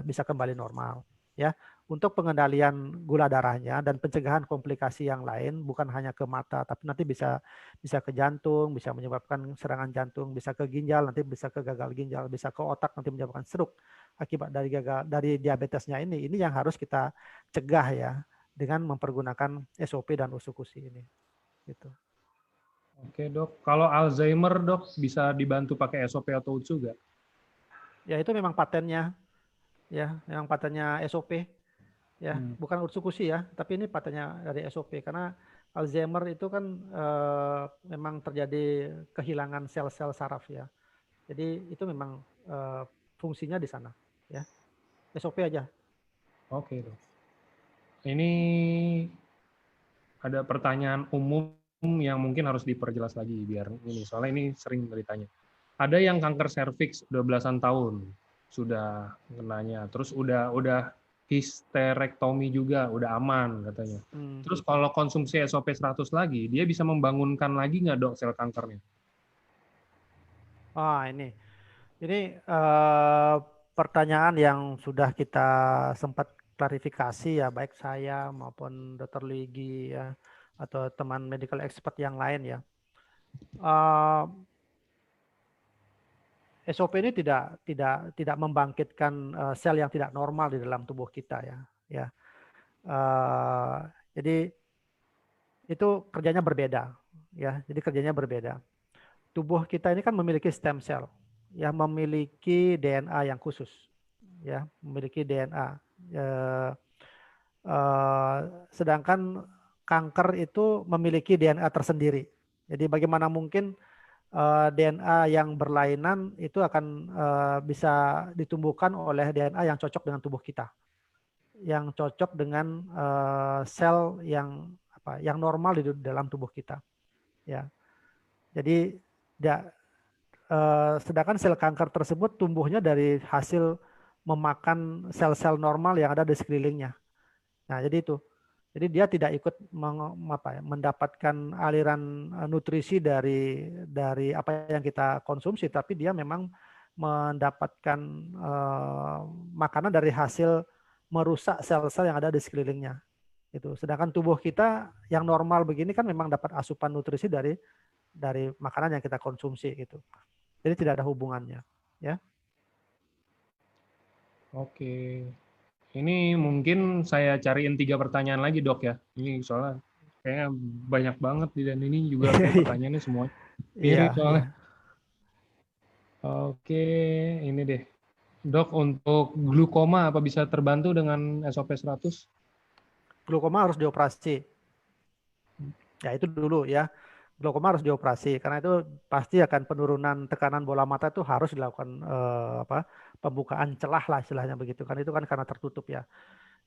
bisa kembali normal ya. Untuk pengendalian gula darahnya dan pencegahan komplikasi yang lain bukan hanya ke mata tapi nanti bisa ke jantung, bisa menyebabkan serangan jantung, bisa ke ginjal, nanti bisa ke gagal ginjal, bisa ke otak nanti menyebabkan stroke akibat dari diabetesnya ini yang harus kita cegah ya dengan mempergunakan SOP dan usukusi ini gitu. Oke dok, kalau Alzheimer dok bisa dibantu pakai SOP atau UTSU nggak? Ya itu memang patennya ya, memang patennya SOP ya, bukan usukusi ya, tapi ini patennya dari SOP karena Alzheimer itu kan memang terjadi kehilangan sel-sel saraf ya. Jadi itu memang fungsinya di sana ya. SOP aja. Oke dok. Ini ada pertanyaan umum yang mungkin harus diperjelas lagi biar ini soalnya ini sering ditanya. Ada yang kanker serviks udah belasan tahun sudah kenanya, terus udah histerektomi juga udah aman katanya. Terus kalau konsumsi SOP 100 lagi, dia bisa membangunkan lagi nggak dok sel kankernya? Ini pertanyaan yang sudah kita sempat klarifikasi ya, baik saya maupun Dr. Luigi ya, atau teman medical expert yang lain ya. SOP ini tidak membangkitkan sel yang tidak normal di dalam tubuh kita ya. Ya, jadi itu kerjanya berbeda ya. Jadi kerjanya berbeda. Tubuh kita ini kan memiliki stem cell, ya memiliki DNA yang khusus, ya memiliki DNA. Sedangkan kanker itu memiliki DNA tersendiri. Jadi bagaimana mungkin DNA yang berlainan itu akan bisa ditumbuhkan oleh DNA yang cocok dengan tubuh kita, yang cocok dengan sel yang normal di dalam tubuh kita. Ya, jadi sedangkan sel kanker tersebut tumbuhnya dari hasil memakan sel-sel normal yang ada di sekelilingnya. Nah, jadi itu. Jadi dia tidak ikut mendapatkan aliran nutrisi dari apa yang kita konsumsi, tapi dia memang mendapatkan makanan dari hasil merusak sel-sel yang ada di sekelilingnya. Itu. Sedangkan tubuh kita yang normal begini kan memang dapat asupan nutrisi dari makanan yang kita konsumsi gitu. Jadi tidak ada hubungannya, ya. Oke. Ini mungkin saya cariin 3 pertanyaan lagi dok ya. Ini soalnya kayaknya banyak banget dan ini juga kayak pertanyaannya semua Iya, mirip iya. soalnya. Oke, ini deh. Dok, untuk glukoma apa bisa terbantu dengan SOP 100? Glaukoma harus dioperasi. Ya itu dulu ya. Glaukoma harus dioperasi karena itu pasti akan penurunan tekanan bola mata itu harus dilakukan pembukaan celah lah istilahnya begitu kan, itu kan karena tertutup ya.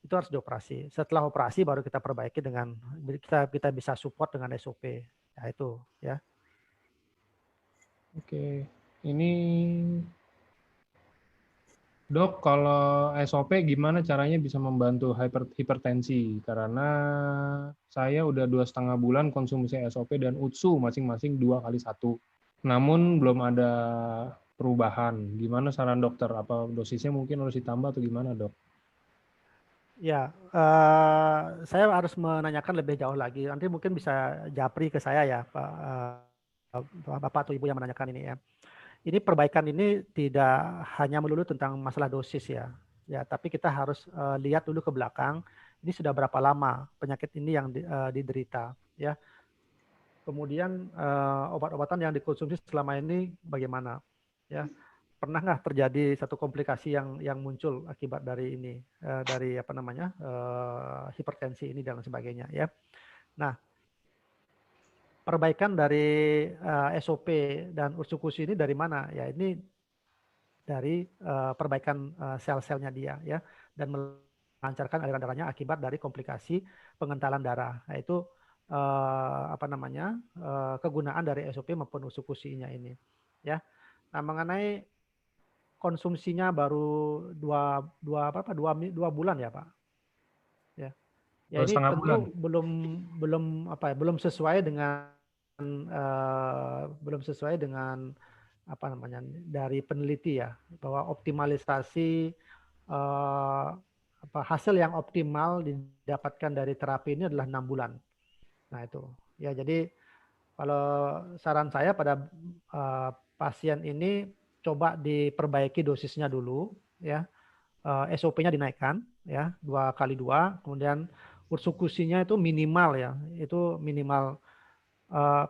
Itu harus dioperasi. Setelah operasi baru kita perbaiki dengan kita bisa support dengan SOP. Ya itu ya. Oke. Ini dok, kalau SOP gimana caranya bisa membantu hipertensi? Karena saya udah 2,5 bulan konsumsi SOP dan UTSU masing-masing 2 kali 1. Namun belum ada perubahan. Gimana saran dokter? Apa dosisnya mungkin harus ditambah atau gimana dok? Ya, saya harus menanyakan lebih jauh lagi. Nanti mungkin bisa japri ke saya ya, Pak, Bapak atau Ibu yang menanyakan ini ya. Ini perbaikan ini tidak hanya melulu tentang masalah dosis ya. Ya, tapi kita harus lihat dulu ke belakang. Ini sudah berapa lama penyakit ini yang diderita ya. Kemudian obat-obatan yang dikonsumsi selama ini bagaimana ya. Pernah nggak terjadi satu komplikasi yang muncul akibat dari ini dari hipertensi ini dan sebagainya ya. Nah, perbaikan dari SOP dan usukusi ini dari mana? Ya ini dari perbaikan sel-selnya dia ya dan melancarkan aliran darahnya akibat dari komplikasi pengentalan darah. Yaitu kegunaan dari SOP maupun usukusinya ini ya. Nah, mengenai konsumsinya baru dua bulan ya Pak. Ya ini setengah bulan. tentu belum sesuai dengan apa namanya dari peneliti ya, bahwa optimalisasi hasil yang optimal didapatkan dari terapi ini adalah 6 bulan. Nah itu ya, jadi kalau saran saya pada pasien ini coba diperbaiki dosisnya dulu ya, SOP-nya dinaikkan ya 2x2, kemudian ursukusinya itu minimal ya, itu minimal.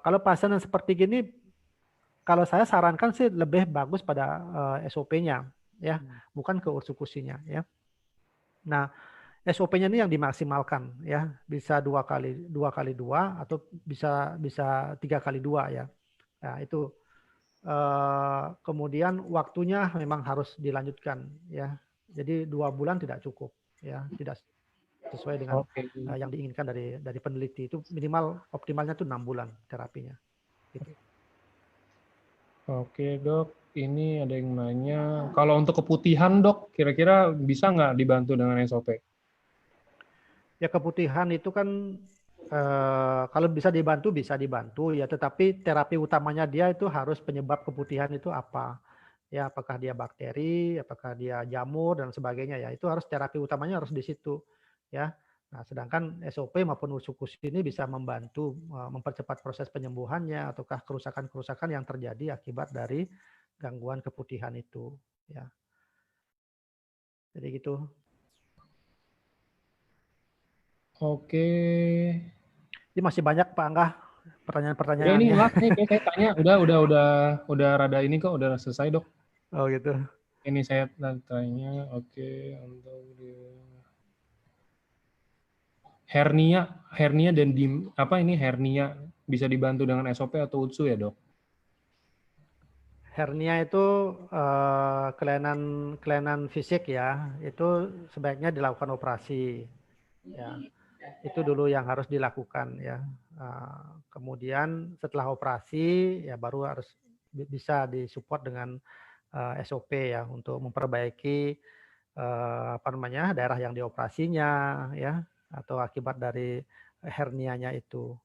Kalau pasien yang seperti gini, kalau saya sarankan sih lebih bagus pada SOP-nya ya, bukan ke ursukusinya ya. Nah, SOP-nya ini yang dimaksimalkan ya, bisa 2x2 atau bisa 3x2 ya. Nah, itu kemudian waktunya memang harus dilanjutkan ya. Jadi 2 bulan tidak cukup ya, tidak sesuai dengan yang diinginkan dari peneliti. Itu minimal optimalnya itu 6 bulan terapinya. Gitu. Oke dok, ini ada yang nanya, kalau untuk keputihan dok, kira-kira bisa nggak dibantu dengan SOP? Ya keputihan itu kan kalau bisa dibantu ya, tetapi terapi utamanya dia itu harus penyebab keputihan itu apa? Ya, apakah dia bakteri, apakah dia jamur dan sebagainya ya. Itu harus terapi utamanya harus di situ ya. Nah, sedangkan SOP maupun ursukusi ini bisa membantu mempercepat proses penyembuhannya ataukah kerusakan-kerusakan yang terjadi akibat dari gangguan keputihan itu ya. Jadi gitu. Oke. Ini masih banyak Pak Angga Ya ini pertanyaan-pertanyaannya. enggak, nih saya tanya udah rada ini kok, udah selesai dok. Oh gitu. Ini saya tanya, oke, untuk hernia dan hernia bisa dibantu dengan SOP atau UTSU ya dok? Hernia itu kelainan fisik ya, itu sebaiknya dilakukan operasi. Ya, itu dulu yang harus dilakukan ya. Kemudian setelah operasi ya baru harus bisa disupport dengan SOP ya untuk memperbaiki daerah yang dioperasinya ya, atau akibat dari hernianya itu.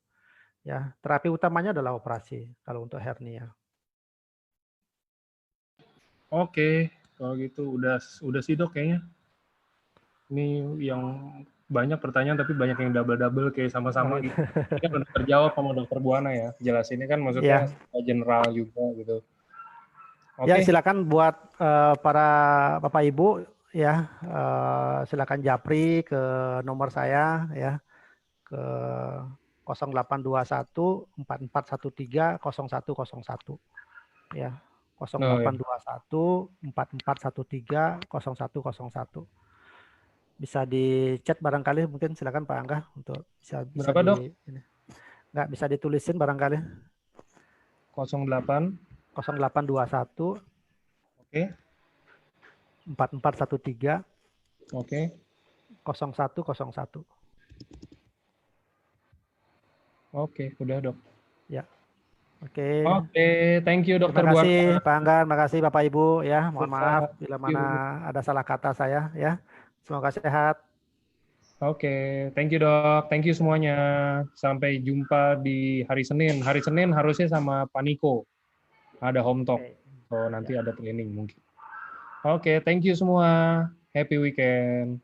Ya, terapi utamanya adalah operasi kalau untuk hernia. Oke, kalau gitu udah sih dok kayaknya. Ini yang banyak pertanyaan tapi banyak yang double kayak sama-sama gitu. Ini kan udah terjawab sama dokter Buana ya. Jelas ini kan maksudnya general juga gitu. Ya, Oke. silakan buat para Bapak Ibu ya, silakan japri ke nomor saya ya, ke 0821 4413 0101 ya, 0821 4413 0101. Bisa di chat barangkali, mungkin silakan Pak Angga untuk bisa Berapa dok? ini. Nggak bisa ditulisin barangkali. 08 0821 Oke. 4413 Oke. 0101. Oke, udah dok. Ya. Oke. Oke, thank you dokter Terima kasih Buana. Pak Angga, terima kasih Bapak Ibu ya. Mohon maaf bila mana ada salah kata saya ya. Semoga sehat. Oke, thank you dok, thank you semuanya. Sampai jumpa di hari Senin. Hari Senin harusnya sama Pak Niko. Ada home talk. So nanti ada training mungkin. Oke, thank you semua. Happy weekend.